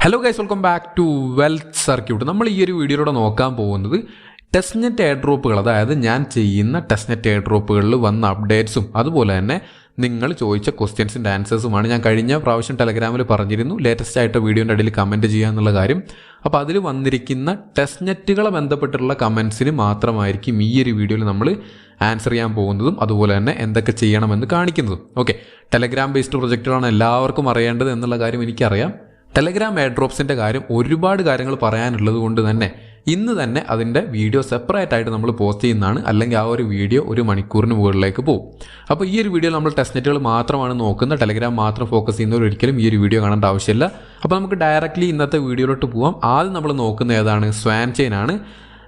Hello guys, welcome back to wealth circuit. നമ്മൾ ഈ ഒരു വീഡിയോയിലൂടെ നോക്കാൻ പോകുന്നത് ടെസ്റ്റ്നെറ്റ് എയർ ഡ്രോപ്പുകൾ, അതായത് ഞാൻ ചെയ്യുന്ന ടെസ്റ്റ്നെറ്റ് എയർ ഡ്രോപ്പുകളിൽ വന്ന അപ്ഡേറ്റ്സും അതുപോലെ തന്നെ നിങ്ങൾ ചോദിച്ച ക്വസ്റ്റ്യൻസിൻ്റെ ആൻസേഴ്സുമാണ്. ഞാൻ കഴിഞ്ഞ പ്രാവശ്യം ടെലഗ്രാമിൽ പറഞ്ഞിരുന്നു ലേറ്റസ്റ്റ് ആയിട്ട് വീഡിയോൻ്റെ ഇടയിൽ കമൻറ്റ് ചെയ്യുക എന്നുള്ള കാര്യം. അപ്പോൾ അതിൽ വന്നിരിക്കുന്ന ടെസ്റ്റ്നെറ്റുകളെ ബന്ധപ്പെട്ടുള്ള കമൻസിന് മാത്രമായിരിക്കും ഈ ഒരു വീഡിയോയിൽ നമ്മൾ ആൻസർ ചെയ്യാൻ പോകുന്നതും അതുപോലെ തന്നെ എന്തൊക്കെ ചെയ്യണമെന്ന് കാണിക്കുന്നതും. ഓക്കെ, ടെലഗ്രാം ബേസ്ഡ് പ്രൊജക്റ്റുകളാണ് എല്ലാവർക്കും അറിയേണ്ടത് എന്നുള്ള കാര്യം എനിക്കറിയാം. ടെലഗ്രാം എയർ ഡ്രോപ്സിൻ്റെ കാര്യം ഒരുപാട് കാര്യങ്ങൾ പറയാനുള്ളത് കൊണ്ട് തന്നെ ഇന്ന് തന്നെ അതിൻ്റെ വീഡിയോ സെപ്പറേറ്റ് ആയിട്ട് നമ്മൾ പോസ്റ്റ് ചെയ്യുന്നതാണ്. അല്ലെങ്കിൽ ആ ഒരു വീഡിയോ 1 മണിക്കൂറിന് മുകളിലേക്ക് പോകും. അപ്പോൾ ഈ ഒരു വീഡിയോ നമ്മൾ ടെസ്റ്റ്നെറ്റുകൾ മാത്രമാണ് നോക്കുന്നത്. ടെലഗ്രാം മാത്രം ഫോക്കസ് ചെയ്യുന്നവർ ഒരിക്കലും ഈ ഒരു വീഡിയോ കാണേണ്ട ആവശ്യമില്ല. അപ്പോൾ നമുക്ക് ഡയറക്റ്റ്ലി ഇന്നത്തെ വീഡിയോയിലോട്ട് പോകാം. ആദ്യം നമ്മൾ നോക്കുന്ന ഏതാണ്? സ്വാൻ ചെയിൻ ആണ്.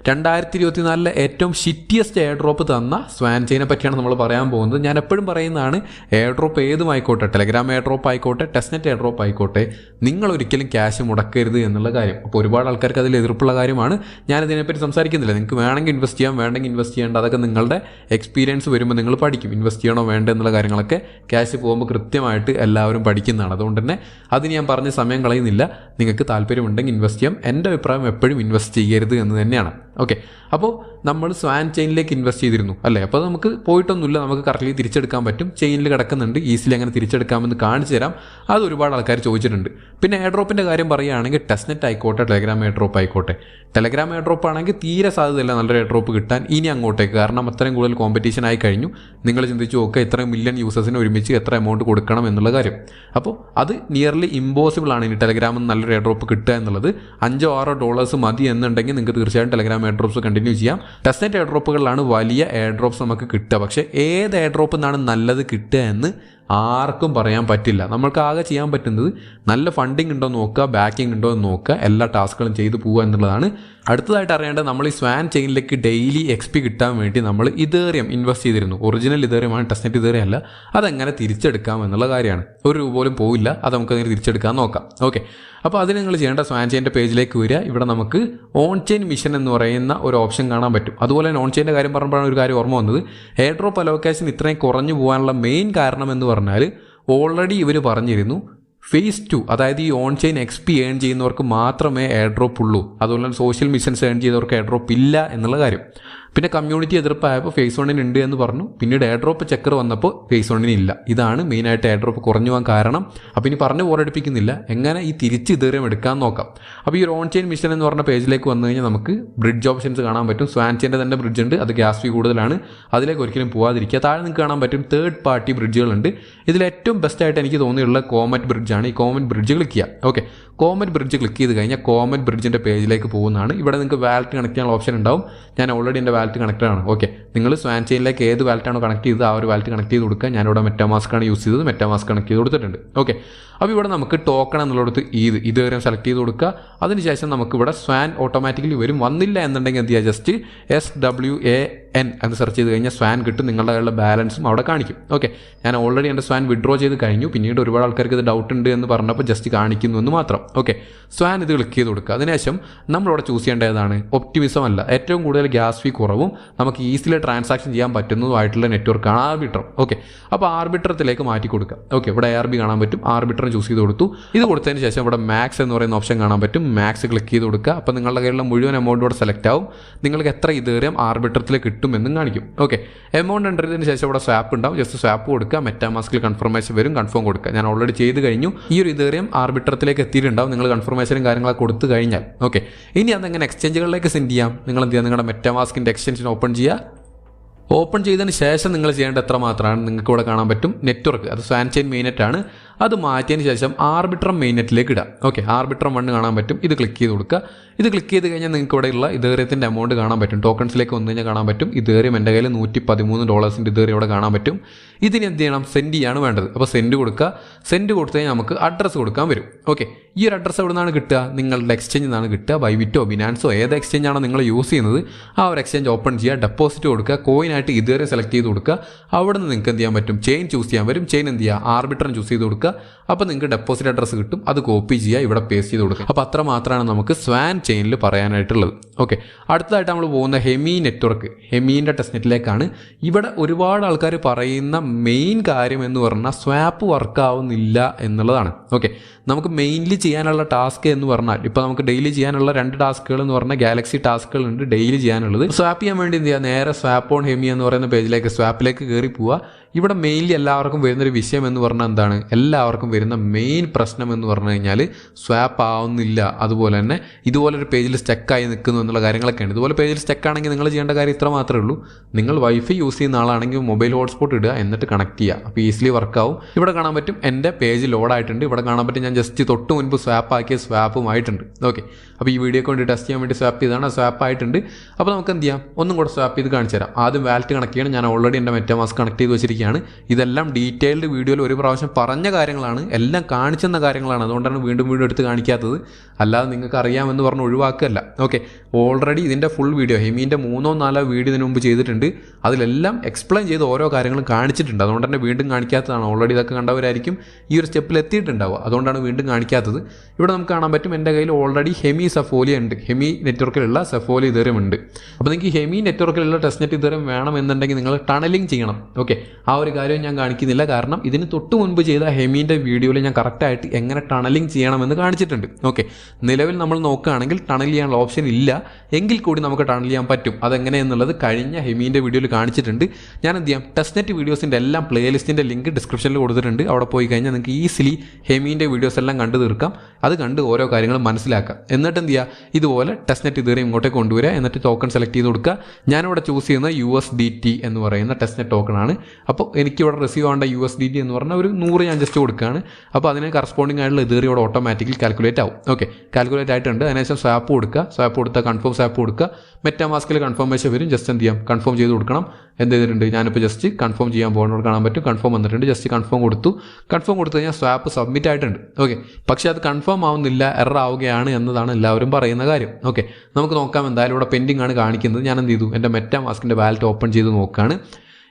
2024 ഏറ്റവും ഷിറ്റിയസ്റ്റ് എയർ ഡ്രോപ്പ് തന്ന സ്വാൻ ചെയിനെ പറ്റിയാണ് നമ്മൾ പറയാൻ പോകുന്നത്. ഞാൻ എപ്പോഴും പറയുന്നതാണ്, എയർ ഡ്രോപ്പ് ഏതും ആയിക്കോട്ടെ, ടെലഗ്രാം എയർ ഡ്രോപ്പ് ആയിക്കോട്ടെ, ടെസ്റ്റ്നെറ്റ് എയർ ഡ്രോപ്പ് ആയിക്കോട്ടെ, നിങ്ങൾ ഒരിക്കലും ക്യാഷ് മുടക്കരുത് എന്നുള്ള കാര്യം. അപ്പോൾ ഒരുപാട് ആൾക്കാർക്ക് അതിൽ എതിർപ്പുള്ള കാര്യമാണ്. ഞാനിതിനെപ്പറ്റി സംസാരിക്കുന്നില്ല. നിങ്ങൾക്ക് വേണമെങ്കിൽ ഇൻവെസ്റ്റ് ചെയ്യാം, വേണമെങ്കിൽ ഇൻവെസ്റ്റ് ചെയ്യേണ്ട, അതൊക്കെ നിങ്ങളുടെ എക്സ്പീരിയൻസ് വരുമ്പോൾ നിങ്ങൾ പഠിക്കും. ഇൻവെസ്റ്റ് ചെയ്യണോ വേണ്ട എന്നുള്ള കാര്യങ്ങളൊക്കെ ക്യാഷ് പോകുമ്പോൾ കൃത്യമായിട്ട് എല്ലാവരും പഠിക്കുന്നതാണ്. അതുകൊണ്ട് തന്നെ അതിന് ഞാൻ പറഞ്ഞ സമയം കളയുന്നില്ല. നിങ്ങൾക്ക് താല്പര്യമുണ്ടെങ്കിൽ ഇൻവെസ്റ്റ് ചെയ്യാം. എൻ്റെ അഭിപ്രായം എപ്പോഴും ഇൻവെസ്റ്റ് ചെയ്യരുത് എന്ന് തന്നെയാണ്. ഓക്കെ, അപ്പോൾ നമ്മൾ സ്വാൻ ചെയിനിലേക്ക് ഇൻവെസ്റ്റ് ചെയ്തിരുന്നു അല്ലേ? അപ്പോൾ നമുക്ക് പോയിട്ടൊന്നുമില്ല, നമുക്ക് കറക്റ്റ്ലി തിരിച്ചെടുക്കാൻ പറ്റും. ചെയിനിൽ കിടക്കുന്നുണ്ട്, ഈസിലി അങ്ങനെ തിരിച്ചെടുക്കാമെന്ന് കാണിച്ചു തരാം. അത് ഒരുപാട് ആൾക്കാർ ചോദിച്ചിട്ടുണ്ട്. പിന്നെ എയർ ഡ്രോപ്പിൻ്റെ കാര്യം പറയുകയാണെങ്കിൽ ടെസ്റ്റ്നെറ്റ് ആയിക്കോട്ടെ, ടെലഗ്രാം എയർ ഡ്രോപ്പ് ആയിക്കോട്ടെ, ടെലഗ്രാം എയർ ഡ്രോപ്പ് ആണെങ്കിൽ തീരെ സാധ്യതയില്ല നല്ലൊരു എയർ ഡ്രോപ്പ് കിട്ടാൻ ഇനി അങ്ങോട്ടേക്ക്. കാരണം അത്രയും കൂടുതൽ കോമ്പറ്റീഷൻ ആയി കഴിഞ്ഞു. നിങ്ങൾ ചിന്തിച്ചു നോക്കുക, ഇത്രയും മില്യൺ യൂസേഴ്സിന് ഒരുമിച്ച് എത്ര എമൗണ്ട് കൊടുക്കണം എന്നുള്ള കാര്യം. അപ്പോൾ അത് നിയർലി ഇമ്പോസിബിൾ ആണ് ഇനി ടെലഗ്രാമിൽ നിന്ന് നല്ലൊരു എയർ ഡ്രോപ്പ് കിട്ടുക എന്നുള്ളത്. $5-6 മതി എന്നുണ്ടെങ്കിൽ നിങ്ങൾക്ക് തീർച്ചയായും ടെലഗ്രാം എയർ ഡ്രോപ്സ് കണ്ടിന്യൂ ചെയ്യാം. ടെസ്റ്റ്നെറ്റ് എയർ ഡ്രോപ്പുകളിലാണ് വലിയ എയർ ഡ്രോപ്സ് നമുക്ക് കിട്ടുക. പക്ഷേ ഏത് എയർ ഡ്രോപ്പിൽ നിന്നാണ് നല്ലത് കിട്ടുക എന്ന് ആർക്കും പറയാൻ പറ്റില്ല. നമ്മൾക്ക് ആകെ ചെയ്യാൻ പറ്റുന്നത് നല്ല ഫണ്ടിങ് ഉണ്ടോ എന്ന് നോക്കുക, ബാക്കിംഗ് ഉണ്ടോ എന്ന് നോക്കുക, എല്ലാ ടാസ്കുകളും ചെയ്തു പോവുക എന്നുള്ളതാണ്. അടുത്തതായിട്ട് അറിയേണ്ടത്, നമ്മൾ ഈ സ്വാൻ ചെയിനിലേക്ക് ഡെയിലി XP കിട്ടാൻ വേണ്ടി നമ്മൾ ഇതേറിയം ഇൻവെസ്റ്റ് ചെയ്തിരുന്നു. ഒറിജിനൽ ഇതേറിയമാണ്, ടെസ്റ്റ്നെറ്റ് ഇതേറിയം അല്ല. അതെങ്ങനെ തിരിച്ചെടുക്കാം എന്നുള്ള കാര്യമാണ്. ₹1 പോലും പോവില്ല. അത് നമുക്ക് അങ്ങനെ തിരിച്ചെടുക്കാൻ നോക്കാം. ഓക്കെ, അപ്പോൾ അതിന് നിങ്ങൾ ചെയ്യേണ്ട, സ്വാൻ ചെയിൻ്റെ പേജിലേക്ക് വരിക. ഇവിടെ നമുക്ക് ഓൺ ചെയിൻ മിഷൻ എന്ന് പറയുന്ന ഒരു ഓപ്ഷൻ കാണാൻ പറ്റും. അതുപോലെ തന്നെ ഓൺ ചെയിൻ്റെ കാര്യം പറയുമ്പോഴാണ് ഒരു കാര്യം ഓർമ്മ വന്നത്. എയർ ഡ്രോപ്പ് അലോക്കേഷൻ ഇത്രയും കുറഞ്ഞു പോകാനുള്ള മെയിൻ കാരണം എന്ന് പറഞ്ഞാൽ ഓൾറെഡി ഇവർ പറഞ്ഞിരുന്നു, ഫേസ് 2, അതായത് ഈ ഓൺ ചെയിൻ XP ഏൺ ചെയ്യുന്നവർക്ക് മാത്രമേ എയർ ഡ്രോപ്പ് ഉള്ളൂ. അതുപോലെ തന്നെ സോഷ്യൽ മിഷൻസ് ഏൺ ചെയ്തവർക്ക് എയർ ഡ്രോപ്പ് ഇല്ല എന്നുള്ള കാര്യം. പിന്നെ കമ്മ്യൂണിറ്റി എതിർപ്പായപ്പോൾ ഫേസ് 1 ഉണ്ട് എന്ന് പറഞ്ഞു. പിന്നീട് എയർ ഡ്രോപ്പ് ചെക്കർ വന്നപ്പോൾ ഫേസ് 1 ഇല്ല. ഇതാണ് മെയിനായിട്ട് എയർ ഡ്രോപ്പ് കുറഞ്ഞു പോകാൻ കാരണം. അപ്പോൾ ഇനി പറഞ്ഞു ബോറടിപ്പിക്കുന്നില്ല, എങ്ങനെ ഈ തിരിച്ച് ഇതേറിയം എടുക്കാൻ നോക്കാം. അപ്പോൾ ഈ ഒരു ഓൺ ചെയിൻ മിഷൻ എന്ന് പറഞ്ഞ പേജിലേക്ക് വന്നു കഴിഞ്ഞാൽ നമുക്ക് ബ്രിഡ്ജ് ഓപ്ഷൻസ് കാണാൻ പറ്റും. സ്വാൻ ചെയിൻ്റെ തന്നെ ബ്രിഡ്ജ് ഉണ്ട്, അത് ഗ്യാസ് ഫീ കൂടുതലാണ്. അതിലേക്ക് ഒരിക്കലും പോകാതിരിക്കുക. താഴെ നിങ്ങൾക്ക് കാണാൻ പറ്റും തേർഡ് പാർട്ടി ബ്രിഡ്ജുകളുണ്ട്. ഇതിൽ ഏറ്റവും ബെസ്റ്റായിട്ട് എനിക്ക് തോന്നിയുള്ള കോമറ്റ് ബ്രിഡ്ജാണ്. ഈ കോമറ്റ് ബ്രിഡ്ജ് ക്ലിക്ക് ചെയ്യുക. ഓക്കെ, കോമറ്റ് ബ്രിഡ്ജ് ക്ലിക്ക് ചെയ്ത് കഴിഞ്ഞാൽ കോമറ്റ് ബ്രിഡ്ജിൻ്റെ പേജിലേക്ക് പോകുന്നതാണ്. ഇവിടെ നിങ്ങൾക്ക് വാലറ്റ് കണക്ട് ചെയ്യാനുള്ള ഓപ്ഷൻ ഉണ്ടാവും. ഞാൻ ഓൾറെഡി എൻ്റെ വാലറ്റ് കണക്റ്റഡ് ആണ്. ഓക്കെ, നിങ്ങൾ സ്വാൻ ചെയിനിലേക്ക് ഏത് വാലറ്റാണോ കണക്ട് ചെയ്തത് ആ ഒരു വാലറ്റ് കണക്ട് ചെയ്ത് കൊടുക്കുക. ഞാനിവിടെ മെറ്റാമാസ്ക് ആണ് യൂസ് ചെയ്തത്. മെറ്റാമാസ്ക് കണക്ട് ചെയ്ത് കൊടുത്തിട്ടുണ്ട്. ഓക്കെ, അപ്പോൾ ഇവിടെ നമുക്ക് ടോക്കൺ എന്നുള്ളത് ഇതുവരെ സെലക്ട് ചെയ്ത് കൊടുക്കുക. അതിനുശേഷം നമുക്ക് ഇവിടെ സ്വാൻ ഓട്ടോമാറ്റിക്കലി വരും. വന്നില്ല എന്നുണ്ടെങ്കിൽ എന്ത് ചെയ്യുക, ജസ്റ്റ് SWAN എന്ന് സെർച്ച് ചെയ്ത് കഴിഞ്ഞാൽ സ്വാൻ കിട്ടും. നിങ്ങളുടെ കയ്യിലുള്ള ബാലൻസും അവിടെ കാണിക്കും. ഓക്കെ, ഞാൻ ഓൾറെഡി എൻ്റെ സ്വാൻ വിഡ്രോ ചെയ്ത് കഴിഞ്ഞു. പിന്നീട് ഒരുപാട് ആൾക്കാർക്ക് ഇത് ഡൗട്ട് ഉണ്ട് എന്ന് പറഞ്ഞപ്പോൾ ജസ്റ്റ് കാണിക്കുന്നു എന്ന് മാത്രം. ഓക്കെ, സ്വാൻ ഇത് ക്ലിക്ക് ചെയ്ത് കൊടുക്കുക. അതിനുശേഷം നമ്മളിവിടെ ചൂസ് ചെയ്യേണ്ട ഏതാണ്? ഒപ്റ്റിമിസം അല്ല, ഏറ്റവും കൂടുതൽ ഗ്യാസ് ഫീ കുറവും നമുക്ക് ഈസിലി ട്രാൻസാക്ഷൻ ചെയ്യാൻ പറ്റുന്നതുമായിട്ടുള്ള നെറ്റ്വർക്കാണ് ആർബിട്രം. ഓക്കെ, അപ്പോൾ ആർബിട്രത്തിലേക്ക് മാറ്റി കൊടുക്കുക. ഓക്കെ, ഇവിടെ ARB കാണാൻ പറ്റും. ആർബിട്രം ചൂസ് ചെയ്ത് കൊടുത്തു. ഇത് കൊടുത്തതിന് ശേഷം ഇവിടെ മാക്സ് എന്ന് പറയുന്ന ഓപ്ഷൻ കാണാൻ പറ്റും. മാക്സ് ക്ലിക്ക് ചെയ്ത് കൊടുക്കുക. അപ്പോൾ നിങ്ങളുടെ കയ്യിലുള്ള മുഴുവൻ എമൗണ്ട് ഇവിടെ സെലക്ട് ആവും. നിങ്ങൾക്ക് എത്ര ഇതേറിയം ആർബിട്രത്തിൽ കിട്ടുമെന്നും കാണിക്കും. ഓക്കെ, എമൗണ്ട് എൻ്റർ ചെയ്തതിന് ശേഷം ഇവിടെ സ്വാപ്പ് ഉണ്ടാവും. ജസ്റ്റ് സ്വാപ്പ് കൊടുക്കുക. മെറ്റാമാസ്കിൽ കൺഫർമേഷൻ വരും. കൺഫേം കൊടുക്കുക. ഞാൻ ഓൾറെഡി ചെയ്ത് കഴിഞ്ഞു. ഈ ഒരു ഇതേറിയം ആർബിട്രത്തിലേക്ക് എത്തിയിട്ടുണ്ടാവും. നിങ്ങൾ കൺഫർമേഷനും കാര്യങ്ങളൊക്കെ കൊടുത്തു കഴിഞ്ഞാൽ. ഓക്കെ, ഇനി അതെങ്ങനെ എക്സ്ചേഞ്ചുകളിലേക്ക് സെൻഡ് ചെയ്യാം? നിങ്ങൾ എന്ത് ചെയ്യുക, നിങ്ങളുടെ മെറ്റാമാസ്കിൻ്റെ എക്സ്റ്റൻഷൻ ഓപ്പൺ ചെയ്യുക. ഓപ്പൺ ചെയ്തതിന് ശേഷം നിങ്ങൾ ചെയ്യേണ്ട എത്ര മാത്രമാണ് നിങ്ങൾക്ക് ഇവിടെ കാണാൻ പറ്റും. നെറ്റ്വർക്ക്, അത് സ്വാൻ ചെയിൻ മെയിനെറ്റ് ആണ്. അത് മാറ്റിയതിന് ശേഷം ആർബിട്രം മെയിനെറ്റിലേക്ക് ഇടാം. ഓക്കെ, ആർബിട്രം 1 കാണാൻ പറ്റും. ഇത് ക്ലിക്ക് ചെയ്ത് കൊടുക്കുക. ഇത് ക്ലിക്ക് ചെയ്ത് കഴിഞ്ഞാൽ നിങ്ങൾക്ക് ഇവിടെയുള്ള ഇതേറിയത്തിൻ്റെ എമൗണ്ട് കാണാൻ പറ്റും. ടോക്കൺസിലേക്ക് വന്നു കഴിഞ്ഞാൽ കാണാൻ പറ്റും. ഇതേറിയം എൻ്റെ കയ്യിൽ $113 ഇതേറിയം ഇവിടെ കാണാൻ പറ്റും. ഇതിന് എന്ത് ചെയ്യണം? സെൻഡ് ചെയ്യാണ് വേണ്ടത്. അപ്പോൾ സെൻഡ് കൊടുക്കുക. സെൻഡ് കൊടുത്തു കഴിഞ്ഞാൽ നമുക്ക് അഡ്രസ്സ് കൊടുക്കാൻ വരും. ഓക്കെ, ഈ ഒരു അഡ്രസ്സ് എവിടെ നിന്നാണ് കിട്ടുക? നിങ്ങളുടെ എക്സ്ചേഞ്ചിൽ നിന്നാണ് കിട്ടുക. ബൈബിറ്റോ ബിനാൻസോ ഏത് എക്സ്ചേഞ്ചാണോ നിങ്ങൾ യൂസ് ചെയ്യുന്നത് ആ ഒരു എക്സ്ചേഞ്ച് ഓപ്പൺ ചെയ്യുക. ഡെപ്പോസിറ്റ് കൊടുക്കുക. കോയിനായിട്ട് ഇതേറിയം സെലക്ട് ചെയ്ത് കൊടുക്കുക. അവിടെ നിന്ന് നിങ്ങൾക്ക് എന്ത് ചെയ്യാൻ പറ്റും? ചെയിൻ ചൂസ് ചെയ്യാൻ വരും. ചെയിൻ എന്ത് ചെയ്യുക? ആർബിട്രം ചൂസ് ചെയ്ത് കൊടുക്കുക. അപ്പോൾ നിങ്ങൾക്ക് ഡെപ്പോസിറ്റ് അഡ്രസ്സ് കിട്ടും. അത് കോപ്പി ചെയ്യുക, ഇവിടെ പേസ്റ്റ് ചെയ്ത് കൊടുക്കുക. അപ്പോൾ അത്ര മാത്രമാണ് നമുക്ക് സ്വാൻ ചെയിനിൽ പറയാനായിട്ടുള്ളത്. ഓക്കെ, അടുത്തതായിട്ട് നമ്മൾ പോകുന്ന ഹെമി നെറ്റ്വർക്ക്, ഹെമീൻ്റെ ടെസ്റ്റ്നെറ്റിലേക്കാണ്. ഇവിടെ ഒരുപാട് ആൾക്കാർ പറയുന്ന മെയിൻ കാര്യം എന്ന് പറഞ്ഞാൽ സ്വാപ്പ് വർക്ക് ആവുന്നില്ല എന്നുള്ളതാണ്. ഓക്കെ, നമുക്ക് മെയിൻലി ചെയ്യാനുള്ള ടാസ്ക് എന്ന് പറഞ്ഞാൽ ഇപ്പോൾ നമുക്ക് ഡെയിലി ചെയ്യാനുള്ള 2 ടാസ്കുകൾ എന്ന് പറഞ്ഞാൽ ഗാലക്സി ടാസ്കുകളുണ്ട് ഡെയിലി ചെയ്യാനുള്ളത്. സ്വാപ്പ് ചെയ്യാൻ വേണ്ടി എന്ത് ചെയ്യുക, നേരെ സ്വാപ്പ് ഓൺ ഹെമി എന്ന് പറയുന്ന പേജിലേക്ക് സ്വാപ്പിലേക്ക് കയറി പോവുക. ഇവിടെ മെയിൻലി എല്ലാവർക്കും വരുന്നൊരു വിഷയം എന്ന് പറഞ്ഞാൽ എന്താണ്, എല്ലാവർക്കും വരുന്ന മെയിൻ പ്രശ്നം എന്ന് പറഞ്ഞു കഴിഞ്ഞാൽ സ്വാപ്പ് ആവുന്നില്ല, അതുപോലെ തന്നെ ഇതുപോലൊരു പേജിൽ സ്റ്റക്കായി നിൽക്കുന്നു എന്നുള്ള കാര്യങ്ങളൊക്കെയാണ്. ഇതുപോലെ പേജിൽ സ്റ്റക്കാണെങ്കിൽ നിങ്ങൾ ചെയ്യേണ്ട കാര്യം ഇത്ര മാത്രമേ ഉള്ളൂ. നിങ്ങൾ വൈഫൈ യൂസ് ചെയ്യുന്ന ആളാണെങ്കിൽ മൊബൈൽ ഹോട്ട്സ്പോട്ട് ഇടുക, എന്നിട്ട് കണക്ട് ചെയ്യുക. അപ്പോൾ ഈസിലി വർക്കാവും. ഇവിടെ കാണാൻ പറ്റും എൻ്റെ പേജ് ലോഡായിട്ടുണ്ട്. ഇവിടെ കാണാൻ പറ്റും ഞാൻ ജസ്റ്റ് തൊട്ട് മുൻപ് സ്വാപ്പ് ആക്കിയ സ്വാപ്പുമായിട്ടുണ്ട്. ഓക്കെ, അപ്പോൾ ഈ വീഡിയോക്ക് വേണ്ടി ടെസ്റ്റ് ചെയ്യാൻ വേണ്ടി സ്വാപ്പ് ചെയ്താണ്, സ്വാപ്പ് ആയിട്ടുണ്ട്. അപ്പോൾ നമുക്ക് എന്ത് ചെയ്യാം, ഒന്നും കൂടെ സ്വാപ്പ് ചെയ്ത് കാണിച്ചു തരാം. ആദ്യം വാലറ്റ് കണക്ട് ചെയ്യണം. ഞാൻ ഓൾറെഡി എൻ്റെ മെറ്റാമാസ്ക് കണക്ട് ചെയ്ത് വെച്ചിരിക്കുകയാണ്. ഇതെല്ലാം ഡീറ്റെയിൽഡ് വീഡിയോയിൽ ഒരു പ്രാവശ്യം പറഞ്ഞ കാര്യങ്ങളാണ്, എല്ലാം കാണിച്ചെന്ന കാര്യങ്ങളാണ്. അതുകൊണ്ടാണ് വീണ്ടും വീണ്ടും എടുത്ത് കാണിക്കാത്തത്. അല്ലാതെ നിങ്ങൾക്ക് അറിയാമെന്ന് പറഞ്ഞ് ഒഴിവാക്കുകയല്ല. ഓക്കെ, ഓൾറെഡി ഇതിൻ്റെ ഫുൾ വീഡിയോ ഹെമീൻ്റെ 3 or 4 വീഡിയോ ഇതിനു മുമ്പ് ചെയ്തിട്ടുണ്ട്. അതിലെല്ലാം എക്സ്പ്ലെയിൻ ചെയ്ത് ഓരോ കാര്യങ്ങളും കാണിച്ചിട്ടുണ്ട്. അതുകൊണ്ട് തന്നെ വീണ്ടും കാണിക്കാത്തതാണ്. ഓൾറെഡി ഇതൊക്കെ കണ്ടവരായിരിക്കും ഈ ഒരു സ്റ്റെപ്പിൽ എത്തിയിട്ടുണ്ടാവുക. അതുകൊണ്ടാണ് വീണ്ടും കാണിക്കാത്തത്. ഇവിടെ നമുക്ക് കാണാൻ പറ്റും എൻ്റെ കയ്യിൽ ഓൾറെഡി ഹെമി സഫോലിയ ഉണ്ട്. ഹെമി നെറ്റ്വർക്കിലുള്ള സഫോലിയ ഇതേരം ഉണ്ട്. അപ്പോൾ നിങ്ങൾക്ക് ഹെമി നെറ്റ്വർക്കിലുള്ള ടെസ്റ്റ്നെറ്റ് ഇതേരം വേണമെന്നുണ്ടെങ്കിൽ നിങ്ങൾ ടണലിംഗ് ചെയ്യണം. ഓക്കെ, ആ ഒരു കാര്യം ഞാൻ കാണിക്കുന്നില്ല. കാരണം ഇതിന് തൊട്ട് മുൻപ് ചെയ്ത ഹെമീൻ്റെ വീഡിയോയിൽ ഞാൻ കറക്റ്റായിട്ട് എങ്ങനെ ടണലിംഗ് ചെയ്യണമെന്ന് കാണിച്ചിട്ടുണ്ട്. ഓക്കെ, നിലവിൽ നമ്മൾ നോക്കുകയാണെങ്കിൽ ടണൽ ചെയ്യാനുള്ള ഓപ്ഷൻ ഇല്ല, എങ്കിൽ കൂടി നമുക്ക് ടണൽ ചെയ്യാൻ പറ്റും. അതെങ്ങനെയെന്നുള്ളത് കഴിഞ്ഞ ഹെമീൻ്റെ വീഡിയോയിൽ കാണിച്ചിട്ടുണ്ട്. ഞാൻ എന്ത് ചെയ്യാം, ടെസ്റ്റ്നെറ്റ് വീഡിയോസിൻ്റെ എല്ലാം പ്ലേലിസ്റ്റിൻ്റെ ലിങ്ക് ഡിസ്ക്രിപ്ഷനിൽ കൊടുത്തിട്ടുണ്ട്. അവിടെ പോയി കഴിഞ്ഞാൽ നിങ്ങൾക്ക് ഈസിലി ഹെമീൻ്റെ വീഡിയോസ് എല്ലാം കണ്ടു തീർക്കാം. അത് കണ്ട് ഓരോ കാര്യങ്ങളും മനസ്സിലാക്കാം. എന്നിട്ട് എന്ത് ചെയ്യുക, ഇതുപോലെ ടെസ്റ്റ്നെറ്റ് ഇതുവരെ ഇങ്ങോട്ടേക്ക് കൊണ്ടുവരിക. എന്നിട്ട് ടോക്കൺ സെലക്ട് ചെയ്ത് കൊടുക്കുക. ഞാനിവിടെ ചൂസ് ചെയ്യുന്ന USDT എന്ന് പറയുന്ന ടെസ്റ്റ്നെറ്റ് ടോക്കണാണ്. അപ്പോൾ എനിക്കിവിടെ റിസീവ് ആവേണ്ട USDT എന്ന് പറഞ്ഞാൽ ഒരു 100 ഞാൻ ജസ്റ്റ് കൊടുക്കുകയാണ്. അപ്പോൾ അതിന് കറസ്പോണ്ടിങ് ആയിട്ടുള്ള ഇതേറി ഇവിടെ ഓട്ടോമാറ്റിക്കലി കാൽക്കുലേറ്റ് ആവും. ഓക്കെ, കാൽക്കുലേറ്റ് ആയിട്ടുണ്ട്. അതിനുശേഷം സ്വാപ്പ് കൊടുക്കുക. സ്വാപ്പ് കൊടുത്താൽ കൺഫേം സ്വാപ്പ് കൊടുക്കുക. മെറ്റാമാസ്കിൽ കൺഫർമേഷൻ വരും. ജസ്റ്റ് എന്ത് ചെയ്യാം, കൺഫേം ചെയ്ത് കൊടുക്കണം. എന്ത് ചെയ്തിട്ടുണ്ട്, ഞാനിപ്പോൾ ജസ്റ്റ് കൺഫേം ചെയ്യാൻ പോകുന്നവർ കാണാൻ പറ്റും. കൺഫേം വന്നിട്ടുണ്ട്. ജസ്റ്റ് കൺഫേം കൊടുത്തു. കൺഫേം കൊടുത്തു കഴിഞ്ഞാൽ സ്വാപ്പ് സബ്മിറ്റ് ആയിട്ടുണ്ട്. ഓക്കെ, പക്ഷേ അത് കൺഫേം ആവുന്നില്ല, എറർ ആവുകയാണ് എന്നതാണ് എല്ലാവരും പറയുന്ന കാര്യം. ഓക്കെ, നമുക്ക് നോക്കാം. എന്തായാലും ഇവിടെ പെൻഡിങ് ആണ് കാണിക്കുന്നത്. ഞാൻ എന്ത് ചെയ്തു, എൻ്റെ മെറ്റാമാസ്കിൻ്റെ വാലറ്റ് ഓപ്പൺ ചെയ്ത് നോക്കുകയാണ്.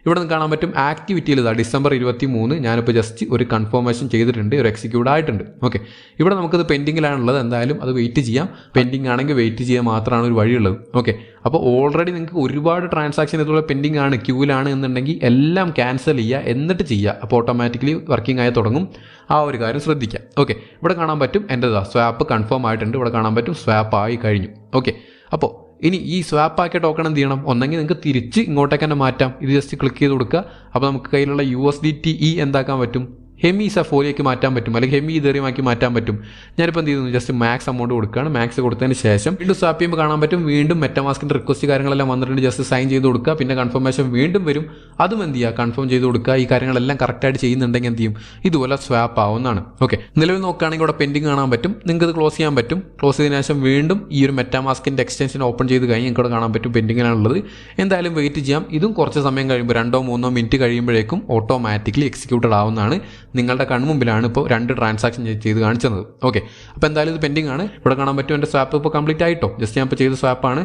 ഇവിടെ നിന്ന് കാണാൻ പറ്റും ആക്ടിവിറ്റിയിൽ ഇതാ December 23 ഞാനിപ്പോൾ ജസ്റ്റ് ഒരു കൺഫർമേഷൻ ചെയ്തിട്ടുണ്ട്, ഒരു എക്സിക്യൂട്ട് ആയിട്ടുണ്ട്. ഓക്കെ, ഇവിടെ നമുക്കത് പെൻഡിങ്ങിലാണുള്ളത്. എന്തായാലും അത് വെയിറ്റ് ചെയ്യാം. പെൻഡിങ് ആണെങ്കിൽ വെയിറ്റ് ചെയ്യാൻ മാത്രമാണ് ഒരു വഴിയുള്ളത്. ഓക്കെ, അപ്പോൾ ഓൾറെഡി നിങ്ങൾക്ക് ഒരുപാട് ട്രാൻസാക്ഷൻ ഇതുപോലെ പെൻഡിങ് ആണ്, ക്യൂവിലാണ് എന്നുണ്ടെങ്കിൽ എല്ലാം ക്യാൻസൽ ചെയ്യുക, എന്നിട്ട് ചെയ്യുക. അപ്പോൾ ഓട്ടോമാറ്റിക്കലി വർക്കിംഗ് ആയി തുടങ്ങും. ആ ഒരു കാര്യം ശ്രദ്ധിക്കാം. ഓക്കെ, ഇവിടെ കാണാൻ പറ്റും എൻ്റെതാ സ്വാപ്പ് കൺഫേം ആയിട്ടുണ്ട്. ഇവിടെ കാണാൻ പറ്റും സ്വാപ്പ് ആയി കഴിഞ്ഞു. ഓക്കെ, അപ്പോൾ ഇനി ഈ സ്വാപ്പ് ആക്കിയ ടോക്കൺ എന്ത് ചെയ്യണം, ഒന്നെങ്കിൽ നിങ്ങൾക്ക് തിരിച്ച് ഇങ്ങോട്ടേക്ക് തന്നെ മാറ്റാം. ഇത് ജസ്റ്റ് ക്ലിക്ക് ചെയ്ത് കൊടുക്കുക. അപ്പോൾ നമുക്ക് കയ്യിലുള്ള USDT എന്താക്കാൻ പറ്റും, ഹെമി സഫോലിയക്ക് മാറ്റാൻ പറ്റും, അല്ലെങ്കിൽ ഹെമി ഇതേറിയമാക്കി മാറ്റാൻ പറ്റും. ഞാനിപ്പോൾ എന്ത് ചെയ്യുന്നു, ജസ്റ്റ് മാക്സ് എമൗണ്ട് കൊടുക്കുകയാണ്. മാക്സ് കൊടുത്തതിന് ശേഷം വീണ്ടും സ്വാപ്പ് ചെയ്യുമ്പോൾ കാണാൻ പറ്റും വീണ്ടും മെറ്റാമാസ്കിൻ്റെ റിക്വസ്റ്റ് കാര്യങ്ങളെല്ലാം വന്നിട്ടുണ്ട്. ജസ്റ്റ് സൈൻ ചെയ്ത് കൊടുക്കുക. പിന്നെ കൺഫർമേഷൻ വീണ്ടും വരും. അതും എന്ത് ചെയ്യുക, കൺഫേം ചെയ്ത് കൊടുക്കുക. ഈ കാര്യങ്ങളെല്ലാം കറക്റ്റായിട്ട് ചെയ്യുന്നുണ്ടെങ്കിൽ എന്ത് ചെയ്യും, ഇതുപോലെ സ്വാപ്പ് ആവുന്നതാണ്. ഓക്കെ, നിലവിൽ നോക്കുകയാണെങ്കിൽ ഇവിടെ പെൻഡിങ് കാണാൻ പറ്റും. നിങ്ങൾക്ക് ഇത് ക്ലോസ് ചെയ്യാൻ പറ്റും. ക്ലോസ് ചെയ്തതിനു ശേഷം വീണ്ടും ഈ ഒരു മെറ്റാമാസ്കിൻ്റെ എക്സ്റ്റൻഷൻ ഓപ്പൺ ചെയ്ത് കഴിഞ്ഞ് നിങ്ങൾക്ക് ഇവിടെ കാണാൻ പറ്റും പെൻഡിങ്ങിലാണുള്ളത്. എന്തായാലും വെയിറ്റ് ചെയ്യാം. ഇതും കുറച്ച് സമയം കഴിയുമ്പോൾ 2-3 മിനിറ്റ് കഴിയുമ്പോഴേക്കും ഓട്ടോമാറ്റിക്കലി എക്സിക്യൂട്ടഡ് ആവുന്നതാണ്. നിങ്ങളുടെ കൺമുമ്പിലാണ് ഇപ്പോൾ 2 ട്രാൻസാക്ഷൻ ചെയ്ത് കാണിച്ചത്. ഓക്കെ, അപ്പോൾ എന്തായാലും ഇത് പെൻഡിങ് ആണ്. ഇവിടെ കാണാൻ പറ്റും എൻ്റെ സ്വാപ്പ് ഇപ്പോൾ കംപ്ലീറ്റ് ആയിട്ടോ. ജസ്റ്റ് ഞാൻ ഇപ്പോൾ ചെയ്ത സ്വാപ്പാണ്.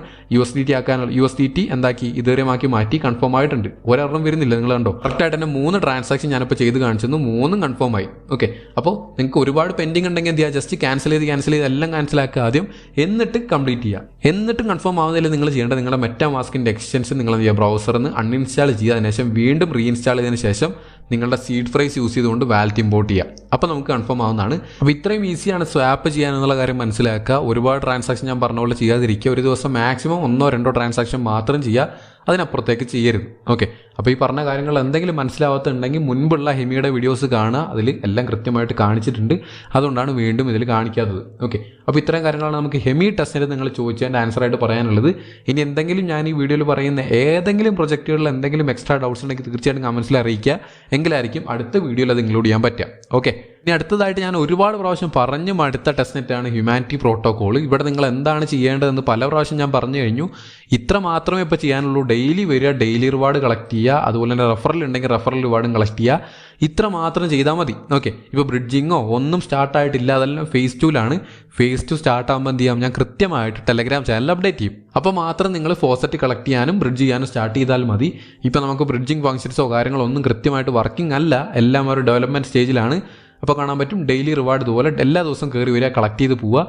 USDT എന്താക്കി ഇതേറിയമാക്കി മാറ്റി. കൺഫേം ആയിട്ടുണ്ട്. ഒരെണ്ണം വരുന്നില്ല, നിങ്ങൾ കണ്ടോ. കറക്റ്റായിട്ട് തന്നെ 3 ട്രാൻസാക്ഷൻ ഞാനിപ്പോൾ ചെയ്ത് കാണിച്ചെന്നു. 3ഉം കൺഫേം ആയി. ഓക്കെ, അപ്പോൾ നിങ്ങൾക്ക് ഒരുപാട് പെൻഡിങ് ഉണ്ടെങ്കിൽ എന്ത് ചെയ്യുക, ജസ്റ്റ് ക്യാൻസൽ ചെയ്ത് എല്ലാം ക്യാൻസലാക്കുക ആദ്യം, എന്നിട്ട് കംപ്ലീറ്റ് ചെയ്യുക. എന്നിട്ടും കൺഫേം ആവുന്നില്ല നിങ്ങൾ ചെയ്യേണ്ടത്, നിങ്ങളുടെ മെറ്റാമാസ്കിൻ്റെ എക്സ്റ്റൻഷൻ നിങ്ങൾ എന്ത് ചെയ്യുക, ബ്രൗസറിൽ നിന്ന് അൺഇൻസ്റ്റാൾ ചെയ്യുക. അതിനുശേഷം വീണ്ടും റീഇൻസ്റ്റാൾ ചെയ്തതിന് ശേഷം നിങ്ങളുടെ സീഡ് ഫ്രൈസ് യൂസ് ചെയ്തുകൊണ്ട് വാലറ്റ് ഇമ്പോർട്ട് ചെയ്യാം. അപ്പോൾ നമുക്ക് കൺഫേം ആവുന്നതാണ്. അപ്പോൾ ഇത്രയും ഈസിയാണ് സ്വാപ്പ് ചെയ്യാനെന്നുള്ള കാര്യം മനസ്സിലാക്കുക. ഒരുപാട് ട്രാൻസാക്ഷൻ ഞാൻ പറഞ്ഞ പോലെ ചെയ്യാതിരിക്കുക. ഒരു ദിവസം മാക്സിമം 1-2 ട്രാൻസാക്ഷൻ മാത്രം ചെയ്യുക, അതിനപ്പുറത്തേക്ക് ചെയ്യരുത്. ഓക്കെ, അപ്പോൾ ഈ പറഞ്ഞ കാര്യങ്ങൾ എന്തെങ്കിലും മനസ്സിലാവാത്തുണ്ടെങ്കിൽ മുൻപുള്ള ഹെമിയുടെ വീഡിയോസ് കാണുക. അതിൽ എല്ലാം കൃത്യമായിട്ട് കാണിച്ചിട്ടുണ്ട്. അതുകൊണ്ടാണ് വീണ്ടും ഇതിൽ കാണിക്കാത്തത്. ഓക്കെ, അപ്പോൾ ഇത്തരം കാര്യങ്ങളാണ് നമുക്ക് ഹെമി ടെസ്റ്റിന് നിങ്ങൾ ചോദിച്ചതിൻ്റെ ആൻസറായിട്ട് പറയാനുള്ളത്. ഇനി എന്തെങ്കിലും ഞാൻ ഈ വീഡിയോയിൽ പറയുന്ന ഏതെങ്കിലും പ്രൊജക്റ്റുകളിൽ എന്തെങ്കിലും എക്സ്ട്രാ ഡൗട്ട്സ് ഉണ്ടെങ്കിൽ തീർച്ചയായിട്ടും കമൻസിൽ അറിയിക്കുക. എങ്കിലായിരിക്കും അടുത്ത വീഡിയോയിൽ അത് ഇൻക്ലൂഡ് ചെയ്യാൻ പറ്റുക. ഓക്കെ, ഇനി അടുത്തതായിട്ട് ഞാൻ ഒരുപാട് പ്രാവശ്യം പറഞ്ഞു മടുത്ത ടെസ്റ്റ്നെറ്റാണ് ഹ്യൂമാനിറ്റി പ്രോട്ടോക്കോൾ. ഇവിടെ നിങ്ങൾ എന്താണ് ചെയ്യേണ്ടതെന്ന് പല പ്രാവശ്യം ഞാൻ പറഞ്ഞു കഴിഞ്ഞു. ഇത്ര മാത്രമേ ഇപ്പോൾ ചെയ്യാനുള്ളൂ. ഡെയിലി വരിക, ഡെയിലി റിവാർഡ് കളക്ട് ചെയ്യുക, അതുപോലെ തന്നെ റെഫറൽ ഉണ്ടെങ്കിൽ റെഫറൽ റിവാർഡും കളക്ട് ചെയ്യുക. ഇത്ര മാത്രം ചെയ്താൽ മതി. ഓക്കെ, ഇപ്പോൾ ബ്രിഡ്ജിങ്ങോ ഒന്നും സ്റ്റാർട്ടായിട്ടില്ല, അതെല്ലാം phase 2ലാണ്. phase 2 സ്റ്റാർട്ടാകുമ്പോൾ എന്ത് ചെയ്യാം, ഞാൻ കൃത്യമായിട്ട് ടെലഗ്രാം ചാനൽ അപ്ഡേറ്റ് ചെയ്യും. അപ്പോൾ മാത്രം നിങ്ങൾ ഫോസറ്റ് കളക്ട് ചെയ്യാനും ബ്രിഡ്ജ് ചെയ്യാനും സ്റ്റാർട്ട് ചെയ്താൽ മതി. ഇപ്പോൾ നമുക്ക് ബ്രിഡ്ജിങ് ഫങ്ഷൻസോ കാര്യങ്ങളോ ഒന്നും കൃത്യമായിട്ട് വർക്കിംഗ് അല്ല, എല്ലാം ഒരു ഡെവലപ്മെൻറ്റ് സ്റ്റേജിലാണ്. അപ്പോൾ കാണാൻ പറ്റും ഡെയിലി റിവാർഡ് ഇതുപോലെ എല്ലാ ദിവസവും കയറി വരിക, കളക്ട് ചെയ്ത് പോവുക.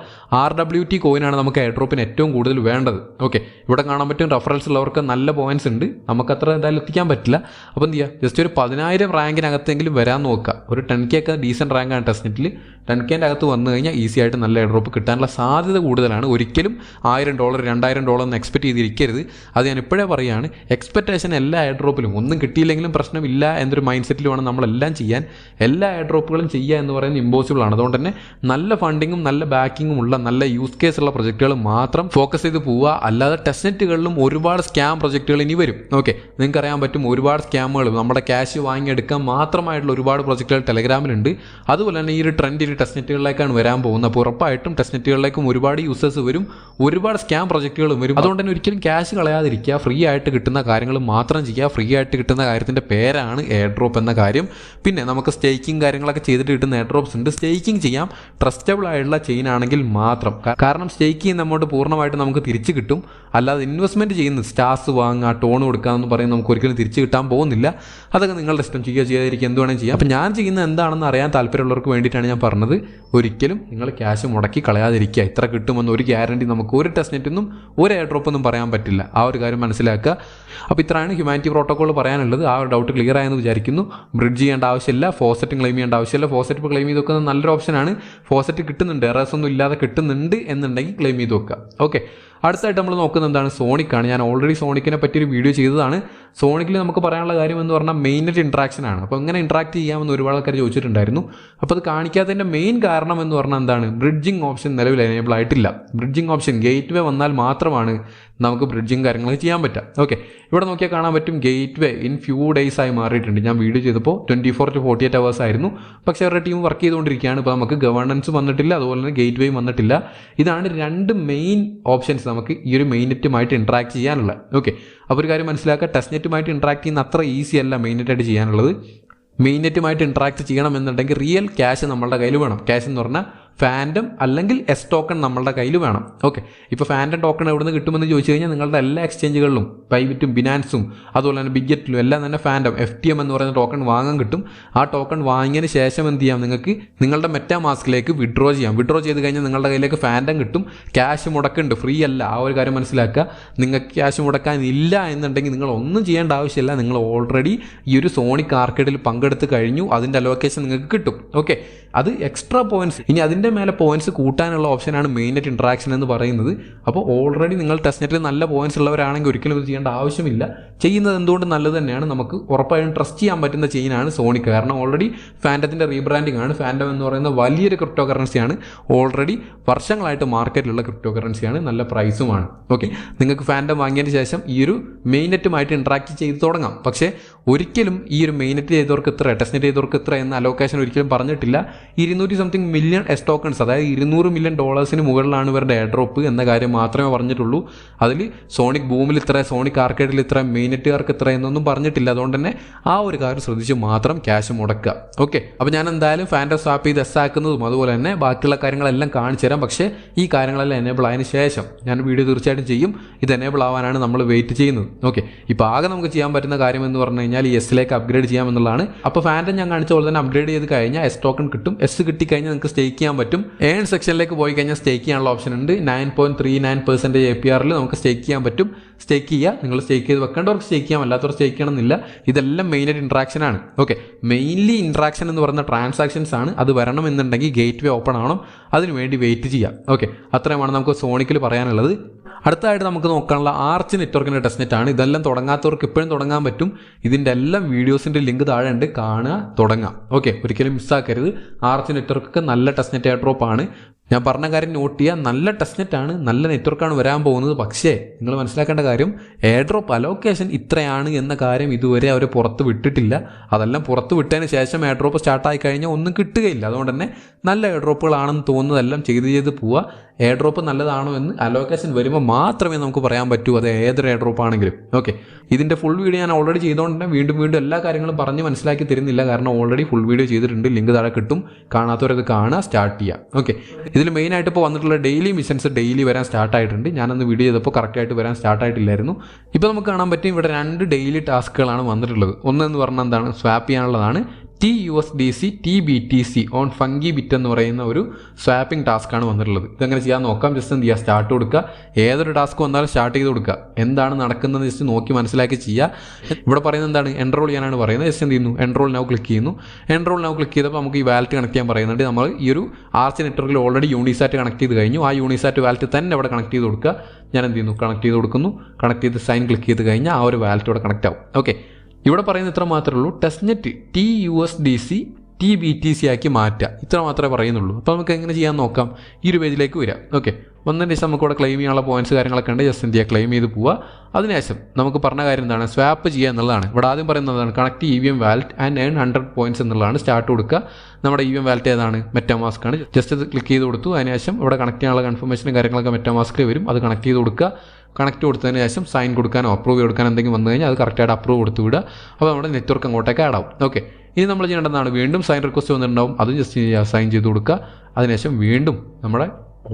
RWT കോയിനാണ് നമുക്ക് എയർ ഡ്രോപ്പിന് ഏറ്റവും കൂടുതൽ വേണ്ടത്. ഓക്കെ, ഇവിടെ കാണാൻ പറ്റും റഫറൻസ് ഉള്ളവർക്ക് നല്ല പോയിന്റ്സ് ഉണ്ട്, നമുക്ക് അത്ര എന്തായാലും എത്തിക്കാൻ പറ്റില്ല. അപ്പോൾ എന്ത് ചെയ്യുക, ജസ്റ്റ് ഒരു 10,000 റാങ്കിനകത്തെങ്കിലും വരാൻ നോക്കുക. ഒരു 10K ഒക്കെ ഡീസൻറ്റ് റാങ്കാണ് ടെസ്റ്റ്നെറ്റിൽ. 10K അകത്ത് വന്നു കഴിഞ്ഞാൽ ഈസി ആയിട്ട് നല്ല എയർ ഡ്രോപ്പ് കിട്ടാനുള്ള സാധ്യത കൂടുതലാണ്. ഒരിക്കലും $1,000 $2,000 ഒന്നും എക്സ്പെക്ട് ചെയ്തിരിക്കരുത്. അത് ഞാൻ ഇപ്പോഴേ പറയുകയാണ്. എക്സ്പെക്റ്റേഷൻ എല്ലാ എയർ ഡ്രോപ്പിലും ഒന്നും കിട്ടിയില്ലെങ്കിലും പ്രശ്നമില്ല എന്നൊരു മൈൻഡ് സെറ്റിൽ വേണം നമ്മളെല്ലാം ചെയ്യാൻ. എല്ലാ എയർ ഡ്രോപ്പുകളും ചെയ്യുക എന്ന് പറയുന്നത് ഇമ്പോസിബിൾ ആണ്. അതുകൊണ്ട് തന്നെ നല്ല ഫണ്ടിങ്ങും നല്ല ബാക്കിങ്ങും ഉള്ള നല്ല യൂസ് കേസ് ഉള്ള പ്രൊജക്റ്റുകൾ മാത്രം ഫോക്കസ് ചെയ്ത് പോവുക. അല്ലാതെ ടെസ്റ്റ്നെറ്റുകളിലും ഒരുപാട് സ്കാം പ്രൊജക്റ്റുകൾ ഇനി വരും. ഓക്കെ, നിങ്ങൾക്ക് അറിയാൻ പറ്റും ഒരുപാട് സ്കാമുകൾ, നമ്മുടെ ക്യാഷ് വാങ്ങിയെടുക്കാൻ മാത്രമായിട്ടുള്ള ഒരുപാട് പ്രൊജക്റ്റുകൾ ടെലഗ്രാമിലുണ്ട്. അതുപോലെ തന്നെ ഈ ഒരു ട്രെൻഡ് ടെസ്റ്റ്നെറ്റുകളിലേക്കാണ് വരാൻ പോകുന്നത്. അപ്പോൾ ഉറപ്പായിട്ടും ടെസ്റ്റ്നെറ്റുകളിലേക്കും ഒരുപാട് യൂസേഴ്സ് വരും, ഒരുപാട് സ്കാം പ്രൊജക്റ്റുകളും വരും. അതുകൊണ്ട് തന്നെ ഒരിക്കലും ക്യാഷ് കളയാതിരിക്കുക, ഫ്രീ ആയിട്ട് കിട്ടുന്ന കാര്യങ്ങൾ മാത്രം ചെയ്യുക. ഫ്രീ ആയിട്ട് കിട്ടുന്ന കാര്യത്തിൻ്റെ പേരാണ് എയർ ഡ്രോപ്പ് എന്ന കാര്യം. പിന്നെ നമുക്ക് സ്റ്റേക്കിംഗ് കാര്യങ്ങളൊക്കെ ചെയ്തിട്ട് കിട്ടുന്ന എയർ ഡ്രോപ്സ് ഉണ്ട്. സ്റ്റേക്കിംഗ് ചെയ്യാം, ട്രസ്റ്റബിൾ ആയിട്ടുള്ള ചെയിൻ ആണെങ്കിൽ മാത്രം. കാരണം സ്റ്റേക്ക് ചെയ്യുന്ന എമൗണ്ട് പൂർണ്ണമായിട്ട് നമുക്ക് തിരിച്ച് കിട്ടും. അല്ലാതെ ഇൻവെസ്റ്റ്മെൻറ്റ് ചെയ്യുന്നത് സ്റ്റാർസ് വാങ്ങുക, ടോൺ കൊടുക്കുക എന്ന് പറയുന്നത് നമുക്ക് ഒരിക്കലും തിരിച്ച് കിട്ടാൻ പോകുന്നില്ല. അതൊക്കെ നിങ്ങളുടെ ഇഷ്ടം, ചെയ്യുക ചെയ്യാതിരിക്കുക എന്ത് വേണമെങ്കിലും ചെയ്യാം. അപ്പോൾ ഞാൻ ചെയ്യുന്നത് എന്താണെന്ന് അറിയാൻ താല്പര്യമുള്ളവർക്ക് വേണ്ടിയിട്ടാണ് ഞാൻ പറഞ്ഞത്. ഒരിക്കലും നിങ്ങൾ ക്യാഷ് മുടക്കി കളയാതിരിക്കുക. ഇത്ര കിട്ടുമെന്ന് ഒരു ഗ്യാരണ്ടി നമുക്ക് ഒരു ടെസ്റ്റ്നെറ്റിന്നും ഒരു എയർ ഡ്രോപ്പൊന്നും പറയാൻ പറ്റില്ല. ആ ഒരു കാര്യം മനസ്സിലാക്കുക. അപ്പോൾ ഇത്രയാണ് ഹ്യൂമാനിറ്റി പ്രോട്ടോക്കോൾ പറയാനുള്ളത്. ആ ഒരു ഡൗട്ട് ക്ലിയർ ആയെന്ന് വിചാരിക്കുന്നു. ബ്രിഡ്ജ് ചെയ്യേണ്ട ആവശ്യമില്ല, ഫോസെറ്റ് ക്ലെയിം ചെയ്യേണ്ട ആവശ്യമില്ല. ഫോസെറ്റ് ഇപ്പോൾ ക്ലെയിം ചെയ്ത് വെക്കുന്നത് നല്ലൊരു ഓപ്ഷനാണ്. ഫോസെറ്റ് കിട്ടുന്നുണ്ട്, എറേഴ്സ് ഒന്നും ഇല്ലാതെ കിട്ടുന്നുണ്ട് എന്നുണ്ടെങ്കിൽ ക്ലെയിം ചെയ്ത് വെക്കുക. ഓക്കെ, അടുത്തായിട്ട് നമ്മൾ നോക്കുന്നത് എന്താണ്, സോണിക്കാണ്. ഞാൻ ഓൾറെഡി സോണിക്കിനെ പറ്റിയൊരു വീഡിയോ ചെയ്തതാണ്. സോണിക്കിൽ നമുക്ക് പറയാനുള്ള കാര്യം എന്ന് പറഞ്ഞാൽ മെയിനായിട്ട് ഇൻട്രാക്ഷൻ ആണ്. അപ്പോൾ എങ്ങനെ ഇൻട്രാക്ട് ചെയ്യാമെന്ന് ഒരുപാട് ആൾക്കാർ ചോദിച്ചിട്ടുണ്ടായിരുന്നു. അപ്പോൾ അത് കാണിക്കാത്തതിൻ്റെ മെയിൻ കാരണം എന്ന് പറഞ്ഞാൽ എന്താണ്, ബ്രിഡ്ജിങ് ഓപ്ഷൻ നിലവിൽ എനേബിൾ ആയിട്ടില്ല. ബ്രിഡ്ജിങ് ഓപ്ഷൻ ഗേറ്റ് വേ വന്നാൽ മാത്രമാണ് നമുക്ക് ബ്രിഡ്ജിങ് കാര്യങ്ങളൊക്കെ ചെയ്യാൻ പറ്റുക. ഓക്കെ, ഇവിടെ നോക്കിയാൽ കാണാൻ പറ്റും gate way in few days ആയി മാറിയിട്ടുണ്ട്. ഞാൻ വീഡിയോ ചെയ്തപ്പോൾ 24 to 48 hours ആയിരുന്നു. പക്ഷേ അവരുടെ ടീം വർക്ക് ചെയ്തുകൊണ്ടിരിക്കുകയാണ്. ഇപ്പോൾ നമുക്ക് ഗവേണൻസ് വന്നിട്ടില്ല, അതുപോലെ തന്നെ ഗേറ്റ് വേയും വന്നിട്ടില്ല. ഇതാണ് രണ്ട് മെയിൻ ഓപ്ഷൻസ് നമുക്ക് ഈ ഒരു മെയിൻ നെറ്റുമായിട്ട് ഇൻട്രാക്ട് ചെയ്യാനുള്ളത്. ഓക്കെ, അപ്പോൾ ഒരു കാര്യം മനസ്സിലാക്കുക, ടെസ്റ്റ് നെറ്റുമായിട്ട് ഇൻട്രാക്ട് ചെയ്യുന്ന അത്ര ഈസി അല്ല മെയിൻ നെറ്റായിട്ട് ചെയ്യാനുള്ളത്. മെയിൻ നെറ്റുമായിട്ട് ഇൻട്രാക്ട് ചെയ്യണമെന്നുണ്ടെങ്കിൽ റിയൽ ക്യാഷ് നമ്മളുടെ കയ്യിൽ വേണം. ക്യാഷ് എന്ന് പറഞ്ഞാൽ ഫാൻഡം അല്ലെങ്കിൽ എസ് ടോക്കൺ നമ്മളുടെ കയ്യിൽ വേണം. ഓക്കെ, ഇപ്പോൾ ഫാൻഡം ടോക്കൺ എവിടെ നിന്ന് കിട്ടുമെന്ന് ചോദിച്ചു കഴിഞ്ഞാൽ നിങ്ങളുടെ എല്ലാ എക്സ്ചേഞ്ചുകളിലും ബൈബിറ്റും ബിനാൻസും അതുപോലെ തന്നെ ബിഗറ്റിലും എല്ലാം തന്നെ ഫാൻഡം FTM എന്ന് പറയുന്ന ടോക്കൺ വാങ്ങാൻ കിട്ടും. ആ ടോക്കൺ വാങ്ങിയതിന് ശേഷം എന്ത് ചെയ്യാം, നിങ്ങൾക്ക് നിങ്ങളുടെ മെറ്റാമാസ്കിലേക്ക് വിഡ്രോ ചെയ്യാം. വിഡ്രോ ചെയ്ത് കഴിഞ്ഞാൽ നിങ്ങളുടെ കയ്യിലേക്ക് ഫാൻഡം കിട്ടും. ക്യാഷ് മുടക്കുന്നുണ്ട്, ഫ്രീ അല്ല. ആ ഒരു കാര്യം മനസ്സിലാക്കുക. നിങ്ങൾക്ക് ക്യാഷ് മുടക്കാനില്ല എന്നുണ്ടെങ്കിൽ നിങ്ങൾ ഒന്നും ചെയ്യേണ്ട ആവശ്യമില്ല. നിങ്ങൾ ഓൾറെഡി ഈ ഒരു സോണിക് ആർക്കേഡിൽ പങ്കെടുത്ത് കഴിഞ്ഞു, അതിൻ്റെ അലോക്കേഷൻ നിങ്ങൾക്ക് കിട്ടും. ഓക്കെ, അത് എക്സ്ട്രാ പോയിന്റ്സ്, ഇനി അതിൻ്റെ മേലെ പോയിന്റ്സ് കൂട്ടാനുള്ള ഓപ്ഷനാണ് മെയിൻ നെറ്റ് ഇൻട്രാക്ഷൻ എന്ന് പറയുന്നത്. അപ്പോൾ ഓൾറെഡി നിങ്ങൾ ടെസ്റ്റ് നെറ്റിൽ നല്ല പോയിന്റ്സ് ഉള്ളവരാണെങ്കിൽ ഒരിക്കലും ഇത് ചെയ്യേണ്ട ആവശ്യമില്ല. ചെയ്യുന്നത് എന്തുകൊണ്ട് നല്ലത് തന്നെയാണ്. നമുക്ക് ഉറപ്പായും ട്രസ്റ്റ് ചെയ്യാൻ പറ്റുന്ന ചെയിനാണ് സോണിക്. കാരണം ഓൾറെഡി ഫാൻഡത്തിൻ്റെ റീബ്രാൻഡിംഗ് ആണ്. ഫാൻഡം എന്ന് പറയുന്ന വലിയൊരു ക്രിപ്റ്റോ കറൻസിയാണ്. ഓൾറെഡി വർഷങ്ങളായിട്ട് മാർക്കറ്റിലുള്ള ക്രിപ്റ്റോ കറൻസിയാണ്, നല്ല പ്രൈസുമാണ്. ഓക്കെ, നിങ്ങൾക്ക് ഫാൻഡം വാങ്ങിയതിന് ശേഷം ഈ ഒരു മെയിൻ നെറ്റുമായിട്ട് ഇൻട്രാക്ട് ചെയ്ത് തുടങ്ങാം. പക്ഷേ ഒരിക്കലും ഈ ഒരു മെയിൻ നെറ്റ് ചെയ്തവർക്ക് ഇത്ര, ടെസ്റ്റ് നെറ്റ് ചെയ്തവർക്ക് ഇത്ര എന്ന അലോക്കേഷൻ ഒരിക്കലും പറഞ്ഞിട്ടില്ല. 200-something million എസ് ടോക്കൺസ്, അതായത് $200 million മുകളിലാണ് ഇവരുടെ എയർ ഡ്രോപ്പ് എന്ന കാര്യം മാത്രമേ പറഞ്ഞിട്ടുള്ളൂ. അതിൽ സോണിക് ബൂമിൽ ഇത്ര, സോണിക് ആർക്കേഡിൽ ഇത്ര, മെയിൻ നെറ്റുകാർക്ക് ഇത്ര എന്നൊന്നും പറഞ്ഞിട്ടില്ല. അതുകൊണ്ട് തന്നെ ആ ഒരു കാര്യം ശ്രദ്ധിച്ച് മാത്രം ക്യാഷ് മുടക്കുക. ഓക്കെ, അപ്പോൾ ഞാൻ എന്തായാലും ഫാൻഡം സ്വാപ്പ് ചെയ്ത് എസ് ആക്കുന്നതും അതുപോലെ തന്നെ ബാക്കിയുള്ള കാര്യങ്ങളെല്ലാം കാണിച്ചു തരാം. പക്ഷേ ഈ കാര്യങ്ങളെല്ലാം എനേബിൾ ആയതിനു ശേഷം ഞാൻ വീഡിയോ തീർച്ചയായിട്ടും ചെയ്യും. ഇത് എനേബിൾ ആവാനാണ് നമ്മൾ വെയിറ്റ് ചെയ്യുന്നത്. ഓക്കെ, ഇപ്പോൾ ആകെ നമുക്ക് ചെയ്യാൻ പറ്റുന്ന കാര്യം എന്ന് പറഞ്ഞു കഴിഞ്ഞാൽ ഈ എസ്സിലേക്ക് അപ്ഗ്രേഡ് ചെയ്യാമെന്നുള്ളതാണ്. അപ്പോൾ ഫാൻഡം ഞാൻ കാണിച്ച പോലെ തന്നെ അപ്ഗ്രേഡ് ചെയ്ത് കഴിഞ്ഞാൽ എസ് ടോക്കൺ കിട്ടും. എസ് കിട്ടിക്കഴിഞ്ഞാൽ നിങ്ങൾക്ക് സ്റ്റേക്ക് ചെയ്യാൻ പറ്റും. ഏൺ സെക്ഷനിലേക്ക് പോയി കഴിഞ്ഞാൽ സ്റ്റേക്ക് ചെയ്യാനുള്ള ഓപ്ഷൻ ഉണ്ട്. 9.39% APR നമുക്ക് സ്റ്റേക്ക് ചെയ്യാൻ പറ്റും. സ്റ്റേക്ക് ചെയ്യുക, നിങ്ങൾ സ്റ്റേക്ക് ചെയ്ത് വെക്കേണ്ടവർക്ക് സ്റ്റേക്ക് ചെയ്യാം, അല്ലാത്തവർ സ്റ്റേക്ക് ചെയ്യണമെന്നില്ല. ഇതെല്ലാം മെയിനായിട്ട് ഇൻട്രാക്ഷൻ ആണ്. ഓക്കെ, മെയിൻലി ഇൻട്രാക്ഷൻ എന്ന് പറയുന്ന ട്രാൻസാക്ഷൻസ് ആണ്. അത് വരണമെന്നുണ്ടെങ്കിൽ ഗേറ്റ് വേ ഓപ്പൺ ആവണം. അതിനുവേണ്ടി വെയിറ്റ് ചെയ്യാം. ഓക്കെ, അത്രയുമാണ് നമുക്ക് സോണിക്കിൽ പറയാനുള്ളത്. അടുത്തതായിട്ട് നമുക്ക് നോക്കാനുള്ള ആർച്ച് നെറ്റ്വർക്കിൻ്റെ ടെസ്റ്റ് നെറ്റ് ആണ്. ഇതെല്ലാം തുടങ്ങാത്തവർക്ക് ഇപ്പോഴും തുടങ്ങാൻ പറ്റും. ഇതിൻ്റെ എല്ലാം വീഡിയോസിൻ്റെ ലിങ്ക് താഴെ ഉണ്ട്, കാണുക, തുടങ്ങാം. ഓക്കെ, ഒരിക്കലും മിസ്സാക്കരുത്. ആർച്ച് നെറ്റ്വർക്കൊക്കെ നല്ല ടെസ്റ്റ് നെറ്റ് എയർ ഡ്രോപ്പ് ആണ്. ഞാൻ പറഞ്ഞ കാര്യം നോട്ട് ചെയ്യുക, നല്ല ടെസ്റ്റ് നെറ്റാണ്, നല്ല നെറ്റ്വർക്കാണ് വരാൻ പോകുന്നത്. പക്ഷേ നിങ്ങൾ മനസ്സിലാക്കേണ്ട കാര്യം, എയർ ഡ്രോപ്പ് അലോക്കേഷൻ ഇത്രയാണ് എന്ന കാര്യം ഇതുവരെ അവർ പുറത്ത് വിട്ടിട്ടില്ല. അതെല്ലാം പുറത്ത് വിട്ടതിന് ശേഷം എയർ ഡ്രോപ്പ് സ്റ്റാർട്ടായി കഴിഞ്ഞാൽ ഒന്നും കിട്ടുകയില്ല. അതുകൊണ്ട് തന്നെ നല്ല എയർ ഡ്രോപ്പുകളാണെന്ന് തോന്നുന്നതെല്ലാം ചെയ്ത് പോവുക. എയർ ഡ്രോപ്പ് നല്ലതാണോ എന്ന് അലോക്കേഷൻ വരുമ്പോൾ മാത്രമേ നമുക്ക് പറയാൻ പറ്റൂ, അത് ഏതൊരു എയർ ഡ്രോപ്പ് ആണെങ്കിലും. ഓക്കെ, ഇതിൻ്റെ ഫുൾ വീഡിയോ ഞാൻ ഓൾറെഡി ചെയ്തുകൊണ്ട് തന്നെ വീണ്ടും എല്ലാ കാര്യങ്ങളും പറഞ്ഞ് മനസ്സിലാക്കി തരുന്നില്ല. കാരണം ഓൾറെഡി ഫുൾ വീഡിയോ ചെയ്തിട്ടുണ്ട്, ലിങ്ക് താഴെ കിട്ടും. കാണാത്തവരത് കാണുക, സ്റ്റാർട്ട് ചെയ്യുക. ഓക്കെ, ഇതിൽ മെയിനായിട്ട് ഇപ്പോൾ വന്നിട്ടുള്ള ഡെയിലി മിഷൻസ് ഡെയിലി വരാൻ സ്റ്റാർട്ടായിട്ടുണ്ട്. ഞാനന്ന് വീഡിയോ ചെയ്തപ്പോൾ കറക്റ്റായിട്ട് വരാൻ സ്റ്റാർട്ടായിട്ടില്ലായിരുന്നു. ഇപ്പോൾ നമുക്ക് കാണാൻ പറ്റും ഇവിടെ 2 ഡെയിലി ടാസ്കുകളാണ് വന്നിട്ടുള്ളത്. ഒന്നെന്ന് പറഞ്ഞാൽ എന്താണ്, സ്വാപ്പ് ചെയ്യാനുള്ളതാണ്. TUSDC TBTC on fungi bit എന്ന് പറയുന്ന ഒരു സ്വാപ്പിംഗ് ടാസ്ക്കാണ് വന്നിട്ടുള്ളത്. ഇതെങ്ങനെ ചെയ്യാൻ നോക്കാം. ജസ്റ്റ് എന്ത് ചെയ്യുക, സ്റ്റാർട്ട് കൊടുക്കുക. ഏതൊരു ടാസ്ക് വന്നാലും സ്റ്റാർട്ട് ചെയ്ത് കൊടുക്കുക. എന്താണ് നടക്കുന്നത് ജസ്റ്റ് നോക്കി മനസ്സിലാക്കി ചെയ്യുക. ഇവിടെ പറയുന്നത് എന്താണ്, എൻറോൾ ചെയ്യാനാണ് പറയുന്നത്. ജസ്റ്റ് എന്ത് ചെയ്യുന്നു, എൻറോൾ നൗ ക്ലിക്ക് ചെയ്യുന്നു. എൻറോൾ നൗ ക്ലിക്ക് ചെയ്തപ്പോൾ നമുക്ക് ഈ വാലറ്റ് കണക്ട് ചെയ്യാൻ പറയുന്നുണ്ട്. നമ്മൾ ഈ ഒരു ആർച്ച് നെറ്റ്വർക്കിൽ ഓൾറെഡി യൂണിസാറ്റ് കണക്ട് ചെയ്ത് കഴിഞ്ഞു. ആ യൂണിസാറ്റ് വാലറ്റ് തന്നെ ഇവിടെ കണക്ട് ചെയ്ത് കൊടുക്കുക. ഞാൻ എന്ത് ചെയ്യുന്നു, കണക്ട് ചെയ്ത് കൊടുക്കുന്നു. കണക്ട് ചെയ്ത് സൈൻ ക്ലിക്ക് ചെയ്ത് കഴിഞ്ഞാൽ ആ ഒരു വാലറ്റ് ഇവിടെ കണക്ട് ആവും. ഓക്കെ, ഇവിടെ പറയുന്നത് ഇത്ര മാത്രമേ ഉള്ളൂ. ടെസ്റ്റ്നെറ്റ് TUSDC TBTC ആക്കി മാറ്റുക, ഇത്ര മാത്രമേ പറയുന്നുള്ളൂ. അപ്പോൾ നമുക്ക് എങ്ങനെ ചെയ്യാൻ നോക്കാം. ഈ ഒരു പേജിലേക്ക് വരാം. ഓക്കെ, വന്നതിന് ശേഷം നമുക്ക് ഇവിടെ ക്ലെയിം ചെയ്യാനുള്ള പോയിന്റ്സ് കാര്യങ്ങളൊക്കെ ഉണ്ട്. ജസ്റ്റ് എന്ത് ചെയ്യുക, ക്ലെയിം ചെയ്ത് പോവുക. അതിനുശേഷം നമുക്ക് പറഞ്ഞ കാര്യം എന്താണ്, സ്വാപ്പ് ചെയ്യുക എന്നുള്ളതാണ്. ഇവിടെ ആദ്യം പറയുന്നതാണ് connect EVM wallet and earn 100 points എന്നുള്ളതാണ്. സ്റ്റാർട്ട് കൊടുക്കുക. നമ്മുടെ EVM വാലറ്റ് ഏതാണ്, മെറ്റാമാസ്ക് ആണ്. ജസ്റ്റ് അത് ക്ലിക്ക് ചെയ്ത് കൊടുത്തു. അതിനുശേഷം ഇവിടെ കണക്ട് ചെയ്യാനുള്ള കൺഫർമേഷനും കാര്യങ്ങളൊക്കെ മെറ്റാമാസ്കിൽ വരും. അത് കണക്ട് ചെയ്ത് കൊടുക്കുക. കണക്ട് കൊടുത്തതിന് ശേഷം സൈൻ കൊടുക്കാനോ അപ്രൂവ് കൊടുക്കാനോ എന്തെങ്കിലും വന്നു കഴിഞ്ഞാൽ അത് കറക്റ്റായിട്ട് അപ്രൂവ് കൊടുത്തു വിടുക. അപ്പോൾ നമ്മുടെ നെറ്റ്വർക്ക് അങ്ങോട്ടേക്ക് ആഡ് ആവും. ഓക്കെ, ഇനി നമ്മൾ ചെയ്യേണ്ടതാണ്, വീണ്ടും സൈൻ റിക്വസ്റ്റ് വന്നിട്ടുണ്ടാവും. അത് ജസ്റ്റ് സൈൻ ചെയ്ത് കൊടുക്കുക. അതിനുശേഷം വീണ്ടും നമ്മുടെ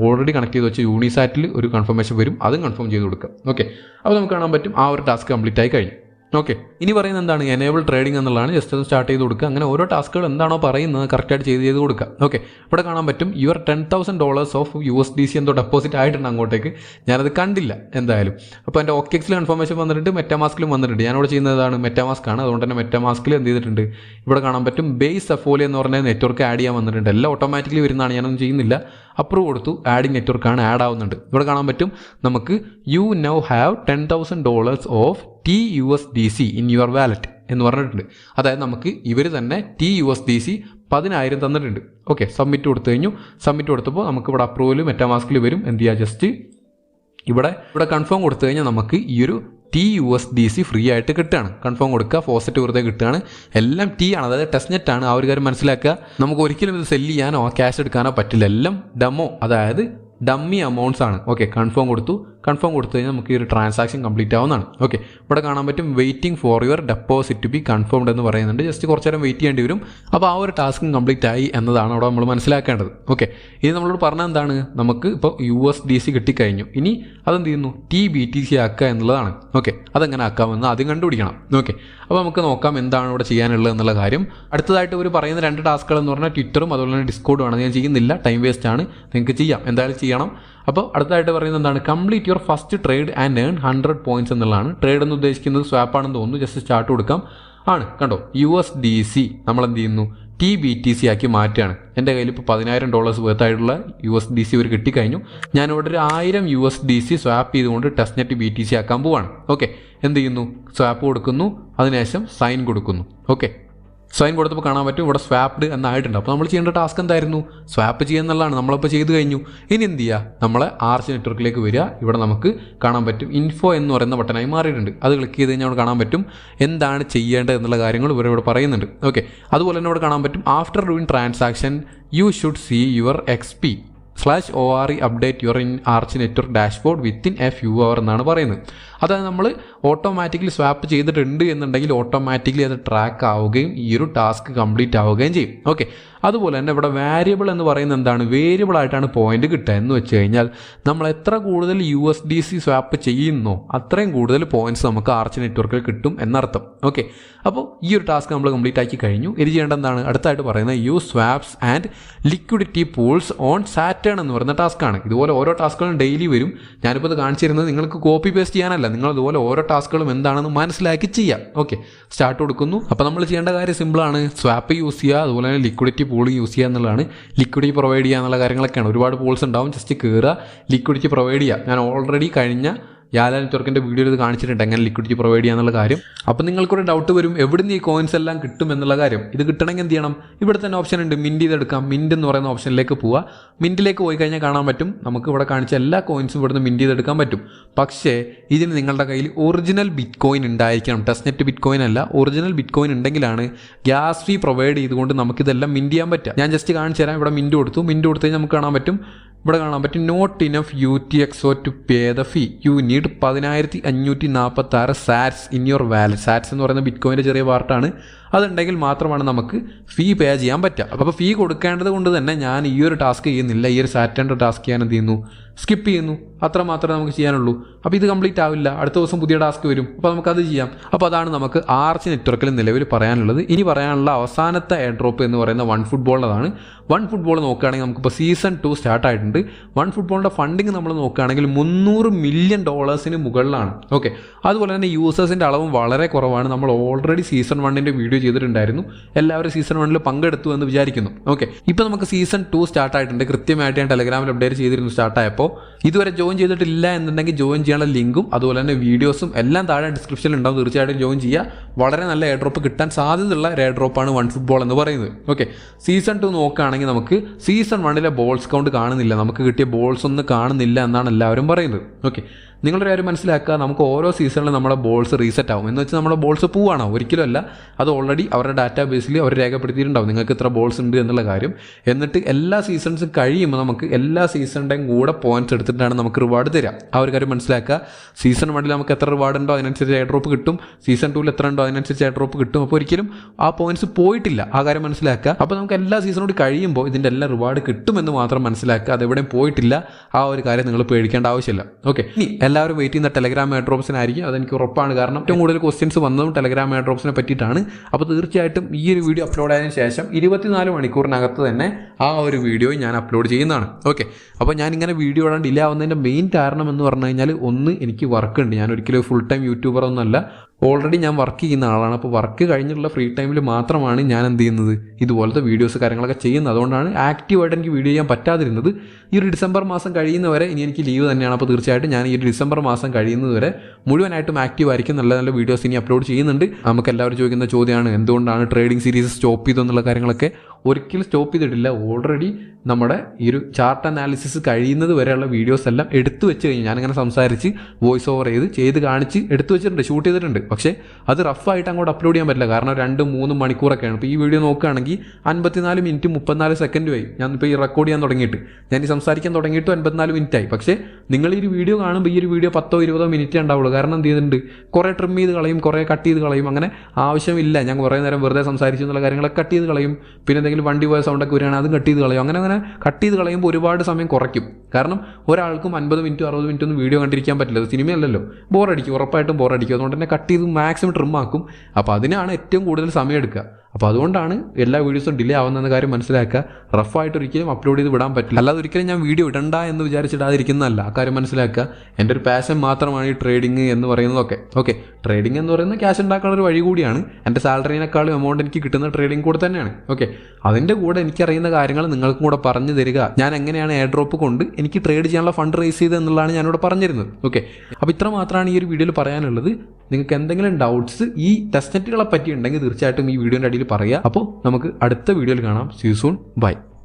ഓൾറെഡി കണക്ട് ചെയ്ത് വെച്ച യൂണിസാറ്റിൽ ഒരു കൺഫർമേഷൻ വരും. അതും കൺഫേം ചെയ്ത് കൊടുക്കുക. ഓക്കെ, അപ്പോൾ നമുക്ക് കാണാൻ പറ്റും ആ ഒരു ടാസ്ക് കംപ്ലീറ്റ് ആയി കഴിഞ്ഞു. ഓക്കെ, ഇനി പറയുന്നത് എന്താണ്, എനേബിൾ ട്രേഡിംഗ് എന്നുള്ളതാണ്. ജസ്റ്റ് അത് സ്റ്റാർട്ട് ചെയ്ത് കൊടുക്കുക. അങ്ങനെ ഓരോ ടാസ്കുകൾ എന്താണോ പറയുന്നത് കറക്റ്റായിട്ട് ചെയ്ത് കൊടുക്കുക. ഓക്കെ, ഇവിടെ കാണാൻ പറ്റും യുവർ $10,000 ഓഫ് USDC എന്തോ ഡെപ്പോസിറ്റ് ആയിട്ടുണ്ട് അങ്ങോട്ടേക്ക്. ഞാനത് കണ്ടില്ല എന്തായാലും. അപ്പോൾ എൻ്റെ OKEXൽ കൺഫർമേഷൻ വന്നിട്ടുണ്ട്, മെറ്റാമാസ്കിലും വന്നിട്ടുണ്ട്. ഞാനിവിടെ ചെയ്യുന്നതാണ് മെറ്റാമാസ്ക് ആണ്. അതുകൊണ്ട് തന്നെ മെറ്റാമാസ്കിൽ എന്ത് ചെയ്തിട്ടുണ്ട്, ഇവിടെ കാണാൻ പറ്റും ബേസ് അഫോലി എന്ന് പറഞ്ഞ നെറ്റ്വർക്ക് ആഡ് ചെയ്യാൻ വന്നിട്ടുണ്ട്. എല്ലാം ഓട്ടോമാറ്റിക്കലി വരുന്നതാണ്, ഞാനൊന്നും ചെയ്യുന്നില്ല. അപ്രൂവ് കൊടുത്തു, ആഡിങ് നെറ്റ്വർക്കാണ് ആഡ് ആവുന്നുണ്ട്. ഇവിടെ കാണാൻ പറ്റും നമുക്ക് you now have $10,000 of TUSDC in your wallet എന്ന് പറഞ്ഞിട്ടുണ്ട്. അതായത് നമുക്ക് ഇവർ തന്നെ TUSDC 10,000 തന്നിട്ടുണ്ട്. ഓക്കെ, സബ്മിറ്റ് കൊടുത്തു കഴിഞ്ഞു. സബ്മിറ്റ് കൊടുത്തപ്പോൾ നമുക്ക് ഇവിടെ അപ്രൂവൽ മെറ്റാമാസ്കിൽ വരും. എന്ത് ചെയ്യുക, ജസ്റ്റ് ഇവിടെ കൺഫേം കൊടുത്തു കഴിഞ്ഞാൽ നമുക്ക് ഈ ഒരു TUSDC ഫ്രീ ആയിട്ട് കിട്ടുകയാണ്. കൺഫേം കൊടുക്കുക, ഫോസറ്റ് വെറുതെ കിട്ടുകയാണ്. എല്ലാം T ആണ്, അതായത് ടെസ്റ്റ്നെറ്റ് ആണ്. ആ ഒരു കാര്യം മനസ്സിലാക്കുക. നമുക്ക് ഒരിക്കലും ഇത് സെല്ല് ചെയ്യാനോ ക്യാഷ് എടുക്കാനോ പറ്റില്ല. എല്ലാം ഡെമോ, അതായത് ഡമ്മി അമൗണ്ട്സ് ആണ്. ഓക്കെ, കൺഫേം കൊടുത്തു. കൺഫേം കൊടുത്തു കഴിഞ്ഞാൽ നമുക്ക് ഈ ഒരു ട്രാൻസാക്ഷൻ കംപ്ലീറ്റ് ആവുന്നതാണ്. ഓക്കെ, ഇവിടെ കാണാൻ പറ്റും waiting for your deposit to be confirmed എന്ന് പറയുന്നുണ്ട്. ജസ്റ്റ് കുറച്ച് നേരം വെയിറ്റ് ചെയ്യേണ്ടി വരും. അപ്പോൾ ആ ഒരു ടാസ്കും കംപ്ലീറ്റ് ആയി എന്നതാണ് അവിടെ നമ്മൾ മനസ്സിലാക്കേണ്ടത്. ഓക്കെ, ഇനി നമ്മളോട് പറഞ്ഞാൽ എന്താണ്, നമുക്ക് ഇപ്പോൾ USDC കിട്ടിക്കഴിഞ്ഞു. ഇനി അതെന്ത് ചെയ്യുന്നു, TBTC ആക്കുക എന്നുള്ളതാണ്. ഓക്കെ, അതെങ്ങനെ ആക്കാമെന്ന് ആദ്യം കണ്ടുപിടിക്കണം. ഓക്കെ, അപ്പോൾ നമുക്ക് നോക്കാം എന്താണ് ഇവിടെ ചെയ്യാനുള്ളത് എന്നുള്ള കാര്യം. അടുത്തതായിട്ട് ഇവർ പറയുന്ന 2 ടാസ്കുകൾ എന്ന് പറഞ്ഞാൽ ട്വിറ്ററും അതുപോലെ തന്നെ ഡിസ്കോഡും ആണ്. ഞാൻ ചെയ്യുന്നില്ല, ടൈം വേസ്റ്റ് ആണ്. നിങ്ങൾക്ക് ചെയ്യാം, എന്തായാലും ചെയ്യണം. അപ്പോൾ അടുത്തായിട്ട് പറയുന്നത് എന്താണ്, complete your first trade and earn 100 points എന്നുള്ളതാണ്. ട്രേഡ് എന്ന് ഉദ്ദേശിക്കുന്നത് സ്വാപ്പ് ആണെന്ന് തോന്നുന്നു. ജസ്റ്റ് സ്റ്റാർട്ട് കൊടുക്കാം. ആണ്, കണ്ടോ, USDC നമ്മൾ എന്ത് ചെയ്യുന്നു, TBTC ആക്കി മാറ്റുകയാണ്. എൻ്റെ കയ്യിൽ ഇപ്പോൾ $10,000 വർത്തായിട്ടുള്ള USDC ഒരു കിട്ടിക്കഴിഞ്ഞു. ഞാനിവിടെ ഒരു 1000 USDC സ്വാപ്പ് ചെയ്തുകൊണ്ട് ടെസ്റ്റ്നെറ്റ് BTC ആക്കാൻ പോവാണ്. ഓക്കെ, എന്ത് ചെയ്യുന്നു, സ്വാപ്പ് കൊടുക്കുന്നു. അതിനുശേഷം സൈൻ കൊടുക്കുന്നു. ഓക്കെ, സൈൻ കൊടുത്തപ്പോൾ കാണാൻ പറ്റും ഇവിടെ സ്വാപ്ഡ് എന്നായിട്ടുണ്ട്. അപ്പോൾ നമ്മൾ ചെയ്യേണ്ട ടാസ്ക് എന്തായിരുന്നു, സ്വാപ്പ് ചെയ്യുക എന്നുള്ളതാണ്. നമ്മളിപ്പോൾ ചെയ്ത് കഴിഞ്ഞു. ഇനി എന്ത് ചെയ്യുക, നമ്മൾ ആർച്ച് നെറ്റ്വർക്കിലേക്ക് വരിക. ഇവിടെ നമുക്ക് കാണാൻ പറ്റും ഇൻഫോ എന്ന് പറയുന്ന ബട്ടനായി മാറിയിട്ടുണ്ട്. അത് ക്ലിക്ക് ചെയ്ത് കഴിഞ്ഞാൽ അവിടെ കാണാൻ പറ്റും എന്താണ് ചെയ്യേണ്ടത് എന്നുള്ള കാര്യങ്ങൾ ഇവിടെ പറയുന്നുണ്ട്. ഓക്കെ, അതുപോലെ തന്നെ ഇവിടെ കാണാൻ പറ്റും after doing transaction you should see your XP/ORE update your in Arch network dashboard within a few hour എന്നാണ് പറയുന്നത്. അതായത് നമ്മൾ ഓട്ടോമാറ്റിക്കലി സ്വാപ്പ് ചെയ്തിട്ടുണ്ട് എന്നുണ്ടെങ്കിൽ ഓട്ടോമാറ്റിക്കലി അത് ട്രാക്ക് ആവുകയും ഈ ഒരു ടാസ്ക് കംപ്ലീറ്റ് ആവുകയും ചെയ്യും. ഓക്കെ, അതുപോലെ തന്നെ ഇവിടെ വേരിയബിൾ എന്ന് പറയുന്നത് എന്താണ്, വേരിയബിൾ ആയിട്ടാണ് പോയിന്റ് കിട്ടുക. എന്ന് വെച്ച് കഴിഞ്ഞാൽ നമ്മൾ എത്ര കൂടുതൽ USDC സ്വാപ്പ് ചെയ്യുന്നോ അത്രയും കൂടുതൽ പോയിന്റ്സ് നമുക്ക് ആർച്ച് നെറ്റ്വർക്കിൽ കിട്ടും എന്നർത്ഥം. ഓക്കെ, അപ്പോൾ ഈ ഒരു ടാസ്ക് നമ്മൾ കംപ്ലീറ്റ് ആക്കി കഴിഞ്ഞു. ഇനി ചെയ്യേണ്ടത് എന്താണ്, അടുത്തായിട്ട് പറയുന്നത് use swaps and liquidity pools on Saturn എന്ന് പറയുന്ന ടാസ്ക്കാണ്. ഇതുപോലെ ഓരോ ടാസ്കുകളും ഡെയിലി വരും. ഞാനിപ്പോൾ ഇത് കാണിച്ചിരുന്നത് നിങ്ങൾക്ക് കോപ്പി പേസ്റ്റ് ചെയ്യാനല്ല, നിങ്ങൾ ഇതുപോലെ ഓരോ ടാസ്കുകളും എന്താണെന്ന് മനസ്സിലാക്കി ചെയ്യാം. ഓക്കെ, സ്റ്റാർട്ട് കൊടുക്കുന്നു. അപ്പോൾ നമ്മൾ ചെയ്യേണ്ട കാര്യം സിമ്പിളാണ്, സ്വാപ്പ് യൂസ് ചെയ്യുക, അതുപോലെ തന്നെ ലിക്വിഡിറ്റി പൂൾ യൂസ് ചെയ്യുക എന്നുള്ളതാണ്. ലിക്വിഡിറ്റി പ്രൊവൈഡ് ചെയ്യുക എന്നുള്ള കാര്യങ്ങളൊക്കെയാണ്. ഒരുപാട് പൂൾസ് ഉണ്ടാവും, ജസ്റ്റ് കയറുക, ലിക്വിഡിറ്റി പ്രൊവൈഡ് ചെയ്യുക. ഞാൻ ഓൾറെഡി കഴിഞ്ഞ യാല നെറ്റ്വർക്കിൻ്റെ വീഡിയോയിൽ ഇത് കാണിച്ചിട്ടുണ്ട് എങ്ങനെ ലിക്വിഡിറ്റി പ്രൊവൈഡ് ചെയ്യാന്നുള്ള കാര്യം. അപ്പോൾ നിങ്ങൾക്കൊരു ഡൗട്ട് വരും, എവിടുന്ന് ഈ കോയിൻസ് എല്ലാം കിട്ടും എന്നുള്ള കാര്യം. ഇത് കിട്ടണമെങ്കിൽ എന്ത് ചെയ്യണം, ഇവിടെ തന്നെ ഓപ്ഷൻ ഉണ്ട്, മിൻറ്റ് ചെയ്തെടുക്കാം. മിൻറ്റ് എന്ന് പറയുന്ന ഓപ്ഷനിലേക്ക് പോവുക. മിൻറ്റിലേക്ക് പോയി കഴിഞ്ഞാൽ കാണാൻ പറ്റും നമുക്ക് ഇവിടെ കാണിച്ച എല്ലാ കോയിൻസും ഇവിടുന്ന് മിൻറ്റ് ചെയ്തെടുക്കാൻ പറ്റും. പക്ഷേ ഇതിന് നിങ്ങളുടെ കയ്യിൽ ഒറിജിനൽ ബിറ്റ് കോയിൻ ഉണ്ടായിരിക്കണം. ടെസ്റ്റ്നെറ്റ് ബിറ്റ് കോയിൻ അല്ല, ഒറിജിനൽ ബിറ്റ് കോയിൻ ഉണ്ടെങ്കിലാണ് ഗ്യാസ് ഫീ പ്രൊവൈഡ് ചെയ്തുകൊണ്ട് നമുക്കിതെല്ലാം മിൻറ്റ് ചെയ്യാൻ പറ്റുക. ഞാൻ ജസ്റ്റ് കാണിച്ചു തരാം. ഇവിടെ മിൻറ്റ് കൊടുത്തു. മിൻറ്റ് കൊടുത്തു കഴിഞ്ഞാൽ നമുക്ക് കാണാൻ പറ്റും, ഇവിടെ കാണാൻ പറ്റും not enough UTXO to pay the fee. You need 10,546 sats in your wallet. Sats എന്ന് പറയുന്ന ബിറ്റ് കോയിൻ്റെ ചെറിയ പാർട്ടാണ്. അതുണ്ടെങ്കിൽ മാത്രമാണ് നമുക്ക് ഫീ പേ ചെയ്യാൻ പറ്റുക. അപ്പോൾ ഫീ കൊടുക്കേണ്ടത് കൊണ്ട് തന്നെ ഞാൻ ഈ ഒരു ടാസ്ക് ചെയ്യുന്നില്ല, ഈ ഒരു സാറ്റർഡേ ടാസ്ക് ചെയ്യാൻ എന്ത് ചെയ്യുന്നു, സ്കിപ്പ് ചെയ്യുന്നു. അത്ര മാത്രമേ നമുക്ക് ചെയ്യാനുള്ളൂ. അപ്പോൾ ഇത് കംപ്ലീറ്റ് ആവില്ല, അടുത്ത ദിവസം പുതിയ ടാസ്ക് വരും, അപ്പോൾ നമുക്കത് ചെയ്യാം. അപ്പോൾ അതാണ് നമുക്ക് ആർച്ച് നെറ്റ്വർക്കിൽ നിലവിൽ പറയാനുള്ളത്. ഇനി പറയാനുള്ള അവസാനത്തെ എയർ ഡ്രോപ്പ് എന്ന് പറയുന്ന വൺ ഫുട്ബോളിൻ്റെതാണ്. വൺ ഫുട്ബോൾ നോക്കുകയാണെങ്കിൽ നമുക്കിപ്പോൾ സീസൺ 2 സ്റ്റാർട്ട് ആയിട്ടുണ്ട്. വൺ ഫുട്ബോളിൻ്റെ ഫണ്ടിങ് നമ്മൾ നോക്കുകയാണെങ്കിൽ $300 മില്യൺ മുകളിലാണ്. ഓക്കെ, അതുപോലെ തന്നെ യൂസേഴ്സിൻ്റെ അളവും വളരെ കുറവാണ്. നമ്മൾ ഓൾറെഡി സീസൺ 1 വീഡിയോ ചെയ്തിട്ടുണ്ടായിരുന്നു, എല്ലാവരും സീസൺ 1 പങ്കെടുത്തു എന്ന് വിചാരിക്കുന്നു. ഓക്കെ, ഇപ്പോൾ നമുക്ക് സീസൺ 2 സ്റ്റാർട്ട് ആയിട്ടുണ്ട്. കൃത്യമായിട്ട് ഞാൻ ടെലഗ്രാമിൽ അപ്ഡേറ്റ് ചെയ്തിരുന്നു സ്റ്റാർട്ടായപ്പോൾ. ഇതുവരെ ജോയിൻ ചെയ്തിട്ടില്ല എന്നുണ്ടെങ്കിൽ ജോയിൻ ചെയ്യാനുള്ള ലിങ്കും അതുപോലെ തന്നെ വീഡിയോസും എല്ലാം താഴെ ഡിസ്ക്രിപ്ഷനിൽ ഉണ്ടാവും. തീർച്ചയായിട്ടും ജോയിൻ ചെയ്യുക. വളരെ നല്ല എയർ ഡ്രോപ്പ് കിട്ടാൻ സാധ്യതയുള്ള എയർ ഡ്രോപ്പാണ് വൺ ഫുട്ബോൾ എന്ന് പറയുന്നത്. ഓക്കെ, സീസൺ 2 നോക്കുകയാണെങ്കിൽ നമുക്ക് സീസൺ 1 ബോൾസ് കൗണ്ട് കാണുന്നില്ല, നമുക്ക് കിട്ടിയ ബോൾസ് ഒന്നും കാണുന്നില്ല എന്നാണ് എല്ലാവരും പറയുന്നത്. ഓക്കെ, നിങ്ങളുടെ കാര്യം മനസ്സിലാക്കുക, നമുക്ക് ഓരോ സീസണിലും നമ്മുടെ ബോൾസ് റീസെറ്റ് ആവും. എന്ന് വെച്ചാൽ നമ്മുടെ ബോൾസ് പോവാണോ? ഒരിക്കലും അല്ല. അത് ഓൾറെഡി അവരുടെ ഡാറ്റാ ബേസിൽ അവർ രേഖപ്പെടുത്തിയിട്ടുണ്ടാവും നിങ്ങൾക്ക് ഇത്ര ബോൾസ് ഉണ്ട് എന്നുള്ള കാര്യം. എന്നിട്ട് എല്ലാ സീസൺസും കഴിയുമ്പോൾ നമുക്ക് എല്ലാ സീസണിൻ്റെയും കൂടെ പോയിന്റ്സ് എടുത്തിട്ടാണ് നമുക്ക് റിവാർഡ് തരിക. ആ ഒരു കാര്യം മനസ്സിലാക്കുക. സീസൺ 1 നമുക്ക് എത്ര റിവാർഡ് ഉണ്ടോ അതിനനുസരിച്ച് എയർ ഡ്രോപ്പ് കിട്ടും, സീസൺ 2 എത്ര ഉണ്ടോ അതിനനുസരിച്ച് എയർ ഡ്രോപ്പ് കിട്ടും. അപ്പോൾ ഒരിക്കലും ആ പോയിന്റ്സ് പോയിട്ടില്ല, ആ കാര്യം മനസ്സിലാക്കുക. അപ്പോൾ നമുക്ക് എല്ലാ സീസണോട് കഴിയുമ്പോൾ ഇതിൻ്റെ എല്ലാ റിവാർഡ് കിട്ടുമെന്ന് മാത്രം മനസ്സിലാക്കുക. അതെവിടെയും പോയിട്ടില്ല, ആ ഒരു കാര്യം നിങ്ങൾ പേടിക്കേണ്ട ആവശ്യമില്ല. ഓക്കെ, ഇനി എല്ലാവരും വെയിറ്റ് ചെയ്യുന്ന ടെലഗ്രാം എയർ ഡ്രോപ്സിനായിരിക്കും, അതെനിക്ക് ഉറപ്പാണ്. കാരണം ഏറ്റവും കൂടുതൽ ക്വസ്റ്റ്യൻസ് വന്നതും ടെലഗ്രാം എയർ ഡ്രോപ്സിനെ പറ്റിയിട്ടാണ്. അപ്പോൾ തീർച്ചയായിട്ടും ഈ ഒരു വീഡിയോ അപ്ലോഡ് ആയതിനു ശേഷം 24 മണിക്കൂറിനകത്ത് തന്നെ ആ ഒരു വീഡിയോ ഞാൻ അപ്ലോഡ് ചെയ്യുന്നതാണ്. ഓക്കെ, അപ്പോൾ ഞാനിങ്ങനെ വീഡിയോ ഇടാൻ ഡിലേ ആവുന്നതിൻ്റെ മെയിൻ കാരണം എന്ന് പറഞ്ഞു കഴിഞ്ഞാൽ, ഒന്ന്, എനിക്ക് വർക്ക് ഉണ്ട്. ഞാൻ ഒരിക്കലും ഫുൾ ടൈം യൂട്യൂബർ ഒന്നുമല്ല, ഓൾറെഡി ഞാൻ വർക്ക് ചെയ്യുന്ന ആളാണ്. അപ്പോൾ വർക്ക് കഴിഞ്ഞിട്ടുള്ള ഫ്രീ ടൈമിൽ മാത്രമാണ് ഞാൻ എന്ത് ചെയ്യുന്നത്, ഇതുപോലത്തെ വീഡിയോസ് കാര്യങ്ങളൊക്കെ ചെയ്യുന്നത്. അതുകൊണ്ടാണ് ആക്റ്റീവായിട്ട് എനിക്ക് വീഡിയോ ചെയ്യാൻ പറ്റാതിരുന്നത്. ഈ ഒരു ഡിസംബർ മാസം കഴിയുന്നവരെ ഇനി എനിക്ക് ലീവ് തന്നെയാണ്. അപ്പോൾ തീർച്ചയായിട്ടും ഞാൻ ഈ ഒരു ഡിസംബർ മാസം കഴിയുന്നതുവരെ മുഴുവനായിട്ടും ആക്റ്റീവ് ആയിരിക്കും. നല്ല നല്ല വീഡിയോസ് ഇനി അപ്ലോഡ് ചെയ്യുന്നുണ്ട്. നമുക്ക് എല്ലാവരും ചോദിക്കുന്ന ചോദ്യമാണ്, എന്തുകൊണ്ടാണ് ട്രേഡിംഗ് സീരീസ് സ്റ്റോപ്പ് ചെയ്തെന്നുള്ള കാര്യങ്ങളൊക്കെ. ഒരിക്കലും സ്റ്റോപ്പ് ചെയ്തിട്ടില്ല. ഓൾറെഡി നമ്മുടെ ഈ ഒരു ചാർട്ട് അനാലിസിസ് കഴിയുന്നത് വരെയുള്ള വീഡിയോസ് എല്ലാം എടുത്തു വെച്ച് കഴിഞ്ഞു. ഞാനിങ്ങനെ സംസാരിച്ച് വോയിസ് ഓവർ ചെയ്ത് കാണിച്ച് എടുത്തു വെച്ചിട്ടുണ്ട്, ഷൂട്ട് ചെയ്തിട്ടുണ്ട്. പക്ഷേ അത് റഫായിട്ട് അങ്ങോട്ട് അപ്ലോഡ് ചെയ്യാൻ പറ്റില്ല, കാരണം 2-3 മണിക്കൂറൊക്കെയാണ്. ഇപ്പോൾ ഈ വീഡിയോ നോക്കുകയാണെങ്കിൽ 54 മിനിറ്റ് 34 സെക്കൻഡുമായി ഞാൻ ഇപ്പോൾ ഈ റെക്കോർഡ് ചെയ്യാൻ തുടങ്ങിയിട്ട്, ഞാൻ ഈ സംസാരിക്കാൻ തുടങ്ങിയിട്ട് 54 മിനിറ്റായി. പക്ഷേ നിങ്ങൾ ഈ ഒരു വീഡിയോ കാണുമ്പോൾ ഈ ഒരു വീഡിയോ 10-20 മിനിറ്റ് ഉണ്ടാവുള്ളൂ. കാരണം എന്ത് ചെയ്തിട്ടുണ്ട്, കുറേ ട്രിം ചെയ്ത് കളയും, കുറേ കട്ട് ചെയ്ത് കളയും. അങ്ങനെ ആവശ്യമില്ല, ഞാൻ കുറേ നേരം വെറുതെ സംസാരിച്ചു എന്നുള്ള കാര്യങ്ങളൊക്കെ കട്ട് ചെയ്ത് കളയും. പിന്നെ എന്തെങ്കിലും വണ്ടി പോയ സൗണ്ടൊക്കെ വരികയാണെങ്കിൽ അതും കട്ട് ചെയ്ത് കളയും. അങ്ങനെ കട്ട് ചെയ്ത് കളയുമ്പോൾ ഒരുപാട് സമയം കുറയ്ക്കും. കാരണം ഒരാൾക്കും 50 മിനിറ്റ് 60 മിനിറ്റ് ഒന്നും വീഡിയോ കണ്ടിരിക്കാൻ പറ്റില്ല, അത് സിനിമയല്ലല്ലോ, ബോറടിക്കും, ഉറപ്പായിട്ടും ബോറടിക്കും. അതുകൊണ്ട് തന്നെ കട്ട് ചെയ്ത് മാക്സിമം ട്രിം ആക്കും. അപ്പോൾ അതിനാണ് ഏറ്റവും കൂടുതൽ സമയം എടുക്കുക. അപ്പോൾ അതുകൊണ്ടാണ് എല്ലാ വീഡിയോസും ഡിലേ ആവുന്ന കാര്യം മനസ്സിലാക്കുക. റഫായിട്ട് ഒരിക്കലും അപ്ലോഡ് ചെയ്ത് വിടാൻ പറ്റില്ല. അല്ലാതെ ഒരിക്കലും ഞാൻ വീഡിയോ ഇടണ്ട എന്ന് വിചാരിച്ചിടാതിരിക്കുന്നതല്ല, ആ കാര്യം മനസ്സിലാക്കുക. എൻ്റെ ഒരു പാഷൻ മാത്രമാണ് ഈ ട്രേഡിങ് എന്ന് പറയുന്നതൊക്കെ. ഓക്കെ, ട്രേഡിംഗ് എന്ന് പറയുന്നത് ക്യാഷ് ഉണ്ടാക്കാനുള്ള ഒരു വഴി കൂടിയാണ്. എൻ്റെ സാലറിനേക്കാളും എമൗണ്ട് എനിക്ക് കിട്ടുന്ന ട്രേഡിംഗ് കൂടെ തന്നെയാണ്. ഓക്കെ, അതിൻ്റെ കൂടെ എനിക്കറിയുന്ന കാര്യങ്ങൾ നിങ്ങൾക്കും കൂടെ പറഞ്ഞു തരിക. ഞാൻ എങ്ങനെയാണ് എയർ ഡ്രോപ്പ് കൊണ്ട് എനിക്ക് ട്രേഡ് ചെയ്യാനുള്ള ഫണ്ട് റേസ് ചെയ്ത് എന്നുള്ളതാണ് ഞാനിവിടെ പറഞ്ഞിരുന്നത്. ഓക്കെ, അപ്പോൾ ഇത്ര മാത്രമാണ് ഈ ഒരു വീഡിയോയിൽ പറയാനുള്ളത്. നിങ്ങൾക്ക് എന്തെങ്കിലും ഡൗട്ട്സ് ഈ ടെസ്റ്റ് നെറ്റുകളെ പറ്റി ഉണ്ടെങ്കിൽ തീർച്ചയായിട്ടും ഈ വീഡിയോൻ്റെ അടിയിൽ പറയുക. അപ്പോൾ നമുക്ക് അടുത്ത വീഡിയോയിൽ കാണാം. See you soon, by.